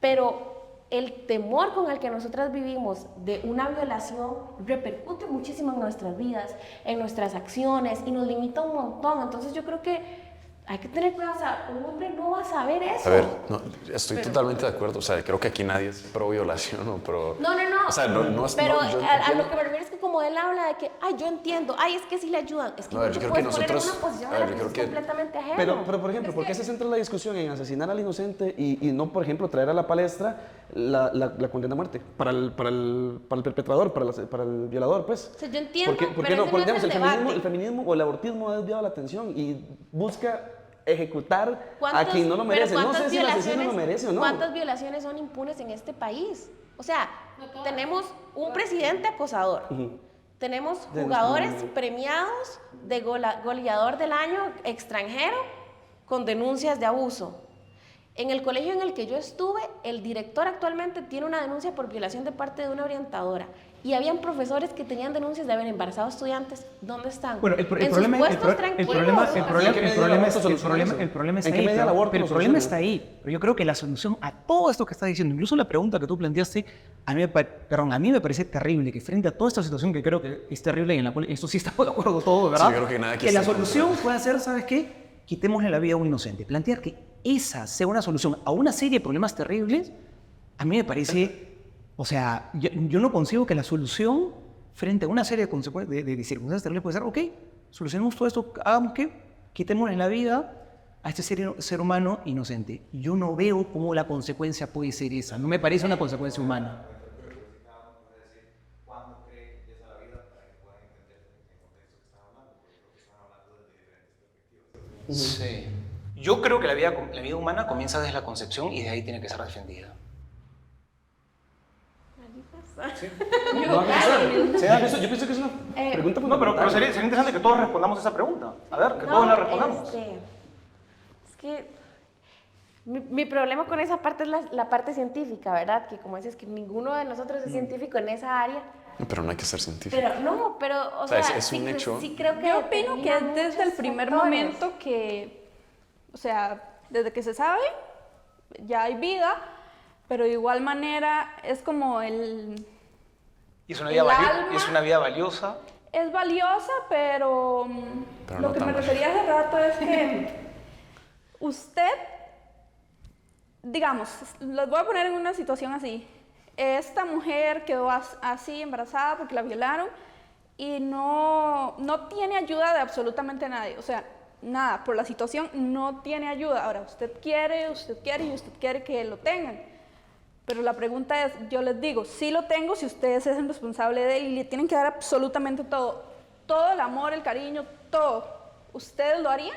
pero el temor con el que nosotras vivimos de una violación repercute muchísimo en nuestras vidas, en nuestras acciones y nos limita un montón. Entonces yo creo que hay que tener cuidado, o sea, un hombre no va a saber eso. A ver, no, estoy totalmente de acuerdo, o sea, creo que aquí nadie es pro violación o pro... No. O sea, no es... Pero no, yo a lo que me refiero es que como él habla de que, ay, yo entiendo, ay, es que sí le ayudan, es que No, a ver, yo creo que puedes poner nosotros... en una posición a en la ver, que yo es creo que... completamente ajeno. Pero por ejemplo, ¿por qué se centra la discusión en asesinar al inocente y no, por ejemplo, traer a la palestra la condena a muerte para el perpetrador, para el violador, pues? O sea, yo entiendo, ¿Por qué pero no? ese no es Digamos, el debate. el feminismo o el abortismo ha desviado la atención y busca ejecutar a ¿Cuántas- quien no lo merece. pero No sé cuántas si el asesino lo violaciones- merece o no. ¿Cuántas violaciones son impunes en este país? O sea, tenemos un presidente acosador, tenemos jugadores premiados de goleador del año extranjero con denuncias de abuso. En el colegio en el que yo estuve, el director actualmente tiene una denuncia por violación de parte de una orientadora. Y habían profesores que tenían denuncias de haber embarazado estudiantes. ¿Dónde están? Bueno, el En sus problema puestos tranquilos. el problema está ¿En qué ahí. medida el aborto Pero lo el problema soluciona? está ahí. Pero yo creo que la solución a todo esto que estás diciendo, incluso la pregunta que tú planteaste, a mí me parece terrible que frente a toda esta situación que creo que es terrible y en la cual esto sí estamos de acuerdo todos, ¿verdad? Sí, yo creo que nada que la esté solución puede ser, ¿sabes qué? Quitémosle la vida a un inocente. Plantear que esa sea una solución a una serie de problemas terribles, a mí me parece, o sea, yo no consigo que la solución frente a una serie de consecuencias, de circunstancias terribles puede ser, ok, solucionemos todo esto, hagamos que quitémosle la vida a este ser humano inocente. Yo no veo cómo la consecuencia puede ser esa, no me parece una consecuencia humana. Sí. Yo creo que la vida humana comienza desde la concepción y de ahí tiene que ser defendida. Yo pienso que es una pregunta No, pero fundamental. sería interesante que todos respondamos esa pregunta. A ver, que todos la respondamos. Es que mi problema con esa parte es la parte científica, ¿verdad? Que como dices, que ninguno de nosotros es científico en esa área. Pero no hay que ser científico. Pero no, pero, O sea, es un hecho. Sí creo que Yo opino que determina desde el muchos primer factores. momento que, o sea, desde que se sabe, ya hay vida, pero de igual manera es como Y es una el vida, alma. es una vida valiosa. es valiosa, pero, Pero lo no que me tanto. refería hace rato es que usted, digamos, los voy a poner en una situación así. Esta mujer quedó así embarazada porque la violaron y no tiene ayuda de absolutamente nadie. O sea, nada, por la situación no tiene ayuda. Ahora, usted quiere y usted quiere que lo tengan. Pero la pregunta es, yo les digo, sí lo tengo si ustedes es el responsable de él y le tienen que dar absolutamente todo. Todo el amor, el cariño, todo. ¿Ustedes lo harían?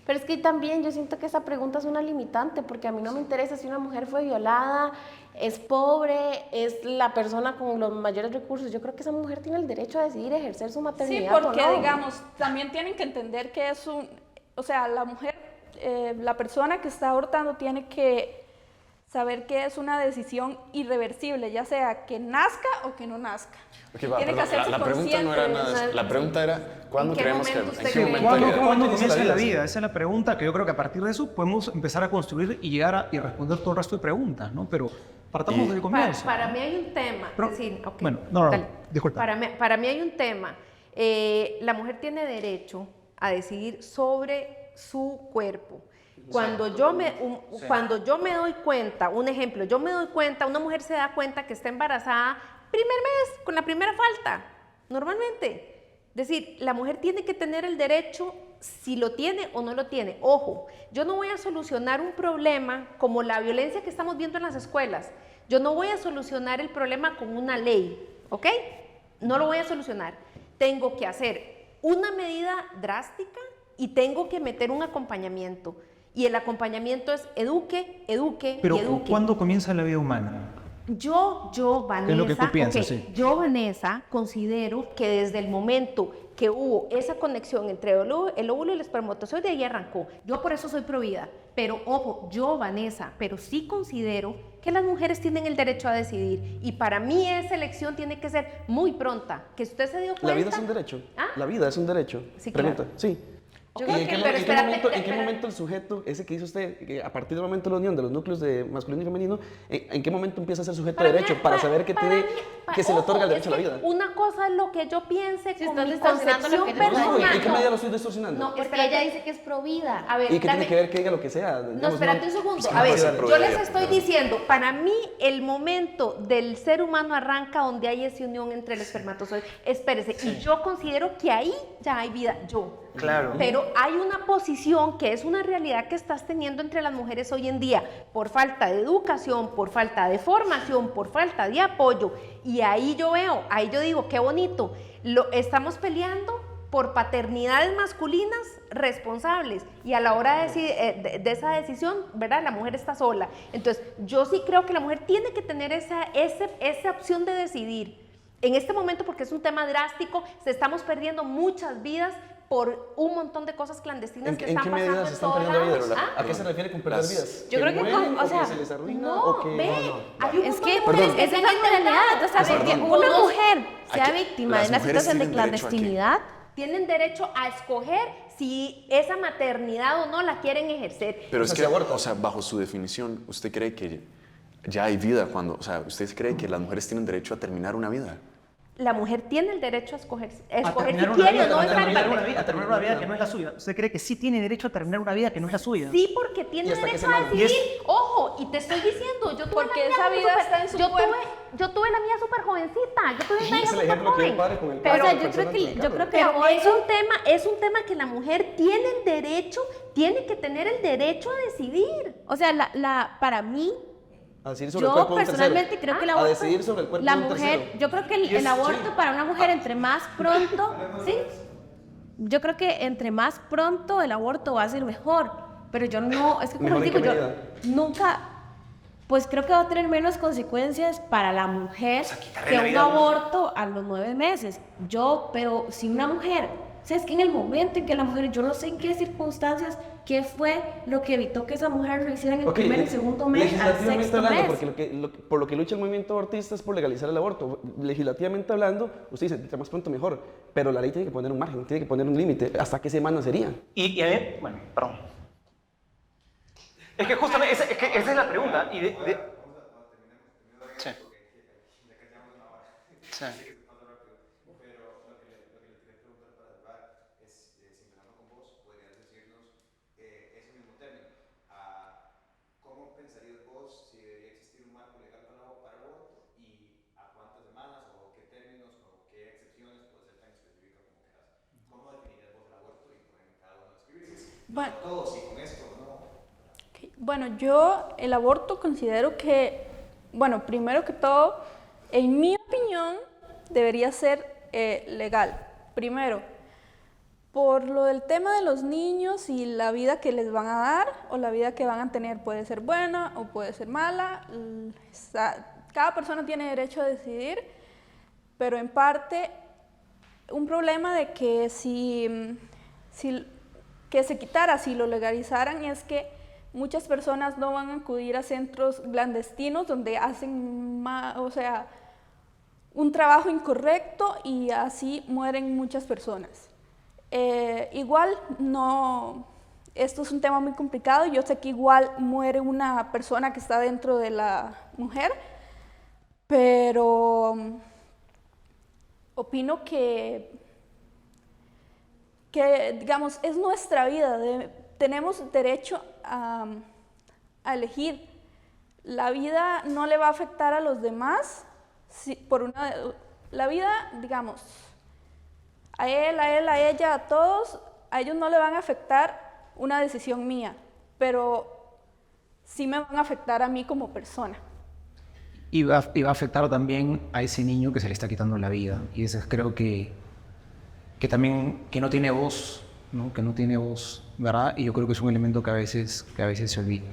Pero es que también yo siento que esa pregunta es una limitante, porque a mí no me interesa si una mujer fue violada, es pobre, es la persona con los mayores recursos. Yo creo que esa mujer tiene el derecho a decidir ejercer su Sí, maternidad porque o no. digamos, también tienen que entender que es o sea, la mujer, la persona que está abortando tiene que saber que es una decisión irreversible, ya sea que nazca o que no nazca. Ok, va, Tiene que perdón, hacerse la pregunta no era consciente de nada. eso. La pregunta era, ¿cuándo ¿En qué creemos que... momento ¿En usted qué cree? momento ¿Cuándo haría- comienza la vida? Esa es la pregunta que yo creo que a partir de eso podemos empezar a construir y llegar y responder todo el resto de preguntas, ¿no? Pero partamos del comienzo. Para mí hay un tema. Pero- es decir, ok, bueno, no, dale. disculpa. Para mí hay un tema. La mujer tiene derecho a decidir sobre su cuerpo. Cuando yo me doy cuenta, un ejemplo, yo me doy cuenta, una mujer se da cuenta que está embarazada primer mes, con la primera falta, normalmente. Es decir, la mujer tiene que tener el derecho si lo tiene o no lo tiene. Ojo, yo no voy a solucionar un problema como la violencia que estamos viendo en las escuelas. Yo no voy a solucionar el problema con una ley, ¿ok? No lo voy a solucionar. Tengo que hacer una medida drástica y tengo que meter un acompañamiento. Y el acompañamiento es eduque, eduque Pero y eduque. ¿cuándo comienza la vida humana? Yo, Vanessa, ¿Qué es lo que tú piensas? ok, Sí. yo, Vanessa, considero que desde el momento que hubo esa conexión entre el óvulo y el espermatozoide, ahí arrancó. Yo por eso soy provida. Pero, ojo, yo, Vanessa, pero sí considero que las mujeres tienen el derecho a decidir. Y para mí esa elección tiene que ser muy pronta. Que usted se dio cuenta... La vida es un derecho. ¿Ah? La vida es un derecho. Sí, Pregunta. claro. Sí. Yo ¿Y creo en qué, que, pero en qué espérate, momento, en qué espérate. momento el sujeto, ese que dice usted, que a partir del momento de la unión de los núcleos de masculino y femenino, en qué momento empieza a ser sujeto de derecho para saber que, que se le otorga el derecho a la vida? Una cosa es lo que yo piense Si con estás mi distorsionando lo concepción que yo estoy No, ¿en qué personal. medida lo estoy distorsionando? No, Es que ella dice que es pro vida. A ver, ¿Y qué dame- tiene que ver que diga lo que sea? No, Digamos, espérate un segundo. es que A no ver, puede ser yo pro les vida, estoy porque- Diciendo, para mí el momento del ser humano arranca donde hay esa unión entre el espermatozoide. Espérese, y yo considero que ahí ya hay vida, yo. Claro. Pero hay una posición que es una realidad que estás teniendo entre las mujeres hoy en día por falta de educación, por falta de formación, por falta de apoyo. Y ahí yo veo, ahí yo digo, qué bonito, estamos peleando por paternidades masculinas responsables y a la hora de esa decisión, ¿verdad? La mujer está sola. Entonces, yo sí creo que la mujer tiene que tener esa opción de decidir. En este momento, porque es un tema drástico, estamos perdiendo muchas vidas por un montón de cosas clandestinas ¿En, que en están qué pasando medidas se en están todos perdiendo lados. vidas? ¿Ah? ¿A qué se refiere con perder Las- vidas? Yo ¿Que creo que mueren, o sea, que se les arruina No, o que...? ve, hay un Es montón que de mujeres que esa es están la realidad. O sea, Perdón. que una Unos- mujer sea Aquí, víctima de las una mujeres situación de tienen derecho a qué. clandestinidad, tienen derecho a escoger si esa maternidad o no la quieren ejercer. Pero es O que, sea, se aborta. o sea, bajo su definición, ¿usted cree que ya hay vida cuando, o sea, usted cree que las mujeres tienen derecho a terminar una vida? La mujer tiene el derecho a escoger si terminar una quiere vida, o no a es terminar una parte. vida, a terminar una vida que no es la suya. ¿Usted cree que sí tiene derecho a terminar una vida que no es la suya? Sí, porque tiene ¿Y hasta qué derecho a semana? decidir. Y es- Ojo, y te estoy diciendo, yo tuve Porque la mía esa como vida súper- está en su yo cuerpo. yo tuve la mía súper jovencita, yo tuve una hija Es el súper ejemplo que dio el joven. padre con el o carro, sea, la persona dentro del carro. Pero es un tema que la mujer tiene el derecho, tiene que tener el derecho a decidir. o sea, para mí, A decidir sobre el yo cuerpo de un tercero. personalmente creo que el A aborto, decidir sobre el cuerpo la de un mujer, tercero. yo creo que el aborto para una mujer entre más pronto, sí, yo creo que entre más pronto el aborto va a ser mejor, pero yo no, es que como ¿Mejor les en digo, qué yo medida? nunca, pues creo que va a tener menos consecuencias para la mujer que un aborto a los 9 meses. Pero si una mujer, o sea, es que en el momento en que la mujer, yo no sé en qué circunstancias, qué fue lo que evitó que esa mujer lo hiciera en el Ok, primer y segundo mes, al legislativamente sexto hablando, mes. porque por lo que lucha el movimiento abortista es por legalizar el aborto. Legislativamente hablando, usted dice, entre más pronto mejor, pero la ley tiene que poner un margen, tiene que poner un límite. ¿Hasta qué semana sería? Y a ver, bueno, perdón. Es que justamente esa es la pregunta. Sí. Sí. Bueno, ok, bueno, yo el aborto considero que, bueno, primero que todo, en mi opinión, debería ser legal. Primero, por lo del tema de los niños y la vida que les van a dar o la vida que van a tener puede ser buena o puede ser mala. Cada persona tiene derecho a decidir, pero en parte un problema de que que se quitara, si lo legalizaran, es que muchas personas no van a acudir a centros clandestinos donde hacen un trabajo incorrecto y así mueren muchas personas. Igual no, esto es un tema muy complicado, yo sé que igual muere una persona que está dentro de la mujer, pero opino que digamos, es nuestra vida, tenemos derecho a elegir. La vida no le va a afectar a los demás, la vida, digamos, a él, a ella, a todos, a ellos no le van a afectar una decisión mía, pero sí me van a afectar a mí como persona. Y va a afectar también a ese niño que se le está quitando la vida. Y eso creo que también que no tiene voz, ¿no? Que no tiene voz, ¿verdad? Y yo creo que es un elemento que a veces se olvida.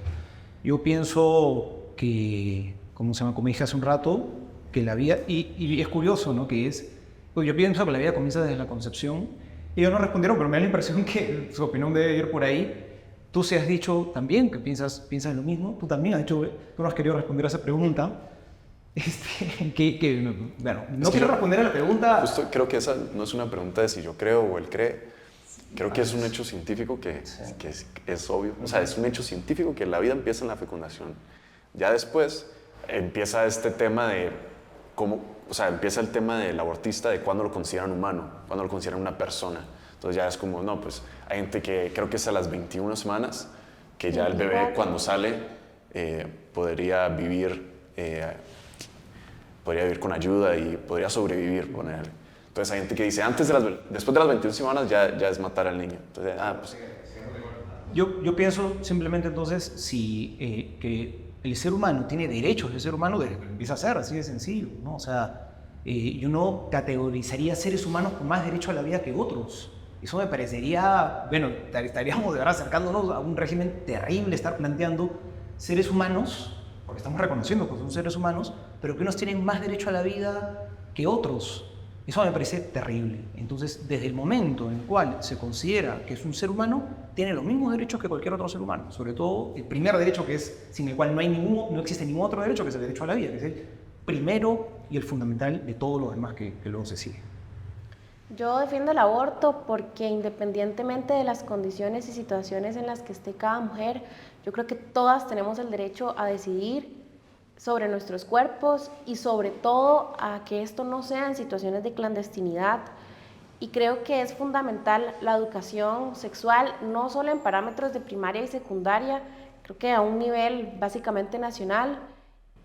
Yo pienso que, como dije hace un rato, que la vida, y es curioso, ¿no? Pues yo pienso que la vida comienza desde la concepción. Y ellos no respondieron, pero me da la impresión que su opinión debe ir por ahí. Tú se has dicho también que piensas lo mismo. Tú también has dicho, tú no has querido responder a esa pregunta. Bueno, no quiero responder a la pregunta. Justo creo que esa no es una pregunta de si yo creo o él cree. Creo que es un hecho científico que es obvio. O sea, es un hecho científico que la vida empieza en la fecundación. Ya después empieza este tema de cómo, o sea, empieza el tema del abortista de cuándo lo consideran humano, cuándo lo consideran una persona. Entonces ya es como, no, pues hay gente que creo que es a las 21 semanas, que ya el bebé cuando sale podría vivir con ayuda y podría sobrevivir, ponerle. Entonces hay gente que dice, después de las 21 semanas ya es matar al niño. Entonces, pues. Yo pienso simplemente entonces que el ser humano tiene derechos, el ser humano desde que empieza a ser, así de sencillo, ¿no? O sea, yo no categorizaría seres humanos con más derecho a la vida que otros. Eso me parecería, bueno, estaríamos de verdad acercándonos a un régimen terrible, estar planteando seres humanos, porque estamos reconociendo que son seres humanos, pero que unos tienen más derecho a la vida que otros. Eso me parece terrible. Entonces, desde el momento en el cual se considera que es un ser humano, tiene los mismos derechos que cualquier otro ser humano. Sobre todo, el primer derecho, que es sin el cual no existe ningún otro derecho, que es el derecho a la vida, que es el primero y el fundamental de todos los demás que luego se sigue. Yo defiendo el aborto porque independientemente de las condiciones y situaciones en las que esté cada mujer, yo creo que todas tenemos el derecho a decidir sobre nuestros cuerpos y sobre todo a que esto no sea en situaciones de clandestinidad. Y creo que es fundamental la educación sexual, no solo en parámetros de primaria y secundaria, creo que a un nivel básicamente nacional,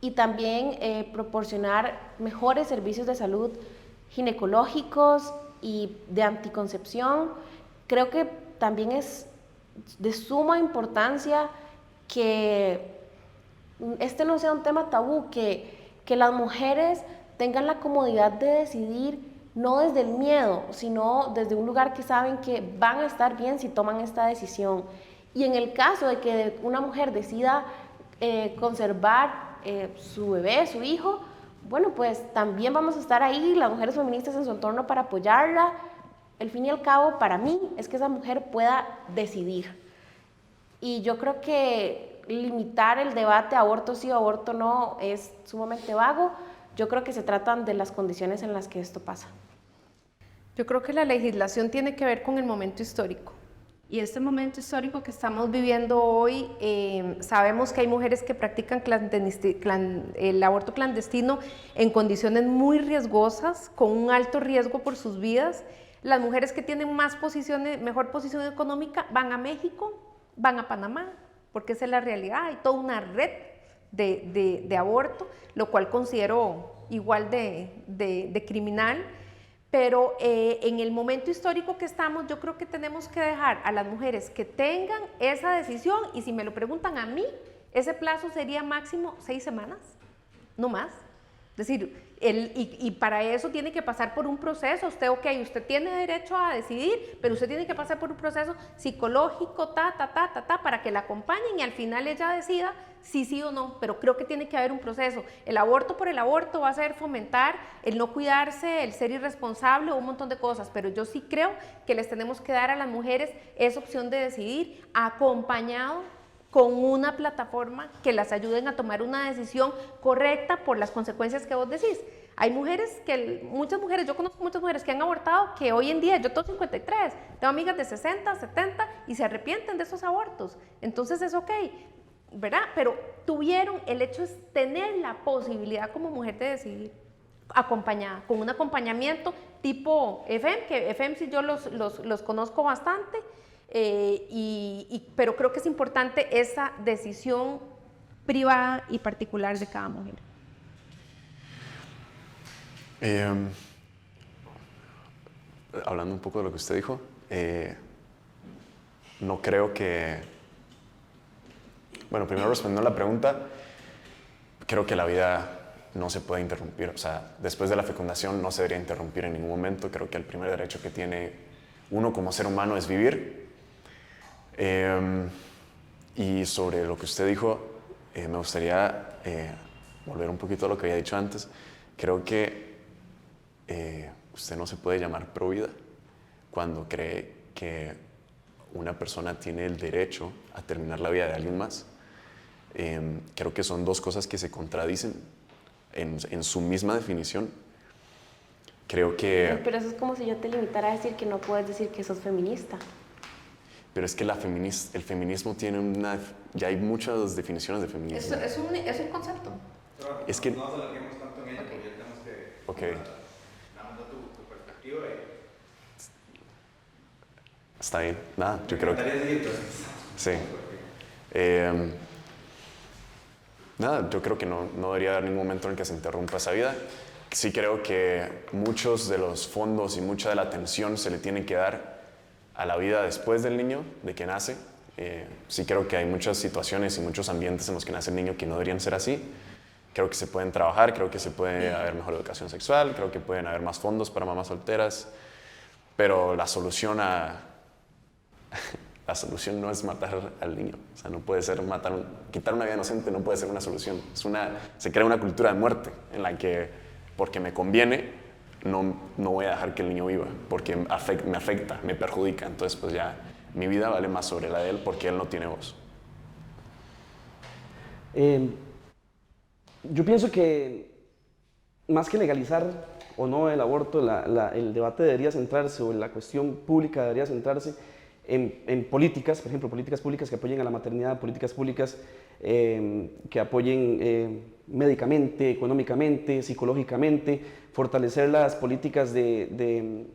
y también proporcionar mejores servicios de salud ginecológicos y de anticoncepción. Creo que también es de suma importancia que este no sea un tema tabú, que las mujeres tengan la comodidad de decidir, no desde el miedo, sino desde un lugar que saben que van a estar bien si toman esta decisión. Y en el caso de que una mujer decida conservar su bebé, su hijo, bueno, pues también vamos a estar ahí, las mujeres feministas en su entorno, para apoyarla. El fin y al cabo, para mí, es que esa mujer pueda decidir. Y yo creo que limitar el debate aborto sí o aborto no es sumamente vago. Yo creo que se tratan de las condiciones en las que esto pasa. Yo creo que la legislación tiene que ver con el momento histórico. Y este momento histórico que estamos viviendo hoy, sabemos que hay mujeres que practican el aborto clandestino en condiciones muy riesgosas, con un alto riesgo por sus vidas. Las mujeres que tienen mejor posición económica van a México, van a Panamá, porque esa es la realidad. Hay toda una red de aborto, lo cual considero igual de criminal. Pero en el momento histórico que estamos, yo creo que tenemos que dejar a las mujeres que tengan esa decisión, y si me lo preguntan a mí, ese plazo sería máximo 6 semanas, no más. Es decir, y para eso tiene que pasar por un proceso. Usted tiene derecho a decidir, pero usted tiene que pasar por un proceso psicológico, para que la acompañen y al final ella decida si sí o no. Pero creo que tiene que haber un proceso. El aborto por el aborto va a ser fomentar el no cuidarse, el ser irresponsable, un montón de cosas. Pero yo sí creo que les tenemos que dar a las mujeres esa opción de decidir, acompañado con una plataforma que las ayuden a tomar una decisión correcta por las consecuencias que vos decís. Hay muchas mujeres, yo conozco muchas mujeres que han abortado, que hoy en día, yo tengo 53, tengo amigas de 60, 70 y se arrepienten de esos abortos. Entonces es ok, ¿verdad? Pero el hecho es tener la posibilidad como mujer de decidir, acompañada, con un acompañamiento tipo EFEM, que EFEM sí yo los conozco bastante. Pero creo que es importante esa decisión privada y particular de cada mujer. Hablando un poco de lo que usted dijo, no creo que... Bueno, primero respondiendo a la pregunta, creo que la vida no se puede interrumpir. O sea, después de la fecundación no se debería interrumpir en ningún momento. Creo que el primer derecho que tiene uno como ser humano es vivir. Y sobre lo que usted dijo, me gustaría volver un poquito a lo que había dicho antes. Creo que usted no se puede llamar pro vida cuando cree que una persona tiene el derecho a terminar la vida de alguien más. Creo que son dos cosas que se contradicen en su misma definición. Creo que... Pero eso es como si yo te limitara a decir que no puedes decir que sos feminista. Pero es que el feminismo tiene una... Ya hay muchas definiciones de feminismo. Es un concepto. Es que... No nos alarguemos tanto en ello porque tenemos que... Ok. Dando tu perspectiva Está bien. Nada, yo creo que... Sí. Nada, yo creo que no debería haber ningún momento en el que se interrumpa esa vida. Sí creo que muchos de los fondos y mucha de la atención se le tiene que dar a la vida después del niño, de que nace. Sí creo que hay muchas situaciones y muchos ambientes en los que nace el niño que no deberían ser así. Creo que se pueden trabajar, creo que se puede haber mejor educación sexual, creo que pueden haber más fondos para mamás solteras, pero la solución no es matar al niño. O sea, no puede ser quitar una vida inocente no puede ser una solución. Se crea una cultura de muerte en la que, porque me conviene, no voy a dejar que el niño viva, porque me afecta, me perjudica. Entonces, pues ya, mi vida vale más sobre la de él porque él no tiene voz. Yo pienso que más que legalizar o no el aborto, el debate debería centrarse, o la cuestión pública debería centrarse en políticas, por ejemplo, políticas públicas que apoyen a la maternidad, políticas públicas que apoyen médicamente, económicamente, psicológicamente, fortalecer las políticas de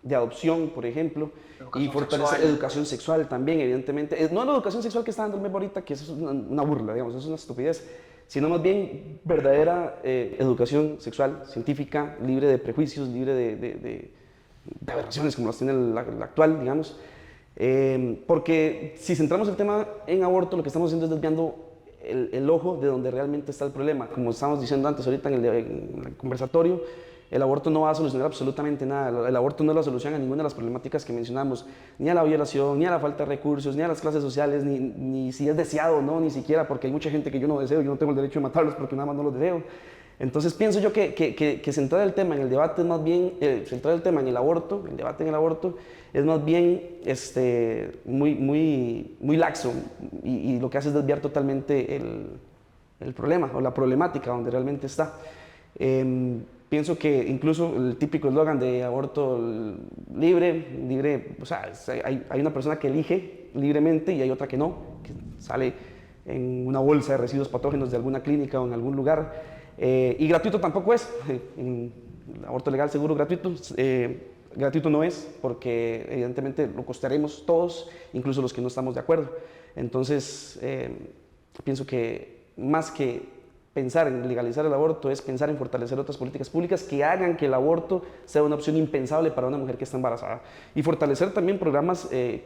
adopción, por ejemplo, y fortalecer educación sexual también, evidentemente. No la educación sexual que está dando el MEP ahorita, que eso es una burla, digamos, eso es una estupidez, sino más bien verdadera educación sexual, científica, libre de prejuicios, libre de aberraciones como las tiene la actual, digamos. Porque si centramos el tema en aborto, lo que estamos haciendo es desviando el ojo de donde realmente está el problema. Como estábamos diciendo antes, ahorita en el conversatorio, el aborto no va a solucionar absolutamente nada. El aborto no es la solución a ninguna de las problemáticas que mencionamos, ni a la violación, ni a la falta de recursos, ni a las clases sociales, ni si es deseado o no, ni siquiera, porque hay mucha gente que yo no deseo, yo no tengo el derecho de matarlos porque nada más no los deseo. Entonces pienso yo que centrar el tema en el debate es más bien, centrar el tema en el aborto, el debate en el aborto, es más bien muy laxo, y lo que hace es desviar totalmente el problema o la problemática donde realmente está. Pienso que incluso el típico eslogan de aborto libre, o sea, hay una persona que elige libremente y hay otra que no, que sale en una bolsa de residuos patógenos de alguna clínica o en algún lugar. Y gratuito tampoco es. El aborto legal, seguro, gratuito. Gratuito no es, porque evidentemente lo costaremos todos, incluso los que no estamos de acuerdo. Entonces, pienso que más que pensar en legalizar el aborto es pensar en fortalecer otras políticas públicas que hagan que el aborto sea una opción impensable para una mujer que está embarazada. Y fortalecer también programas que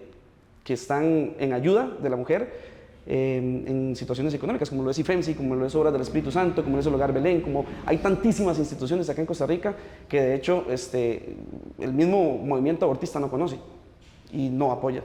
están en ayuda de la mujer en situaciones económicas, como lo es IFEMSI, como lo es Obras del Espíritu Santo, como lo es el Hogar Belén, como hay tantísimas instituciones acá en Costa Rica que de hecho el mismo movimiento abortista no conoce y no apoya.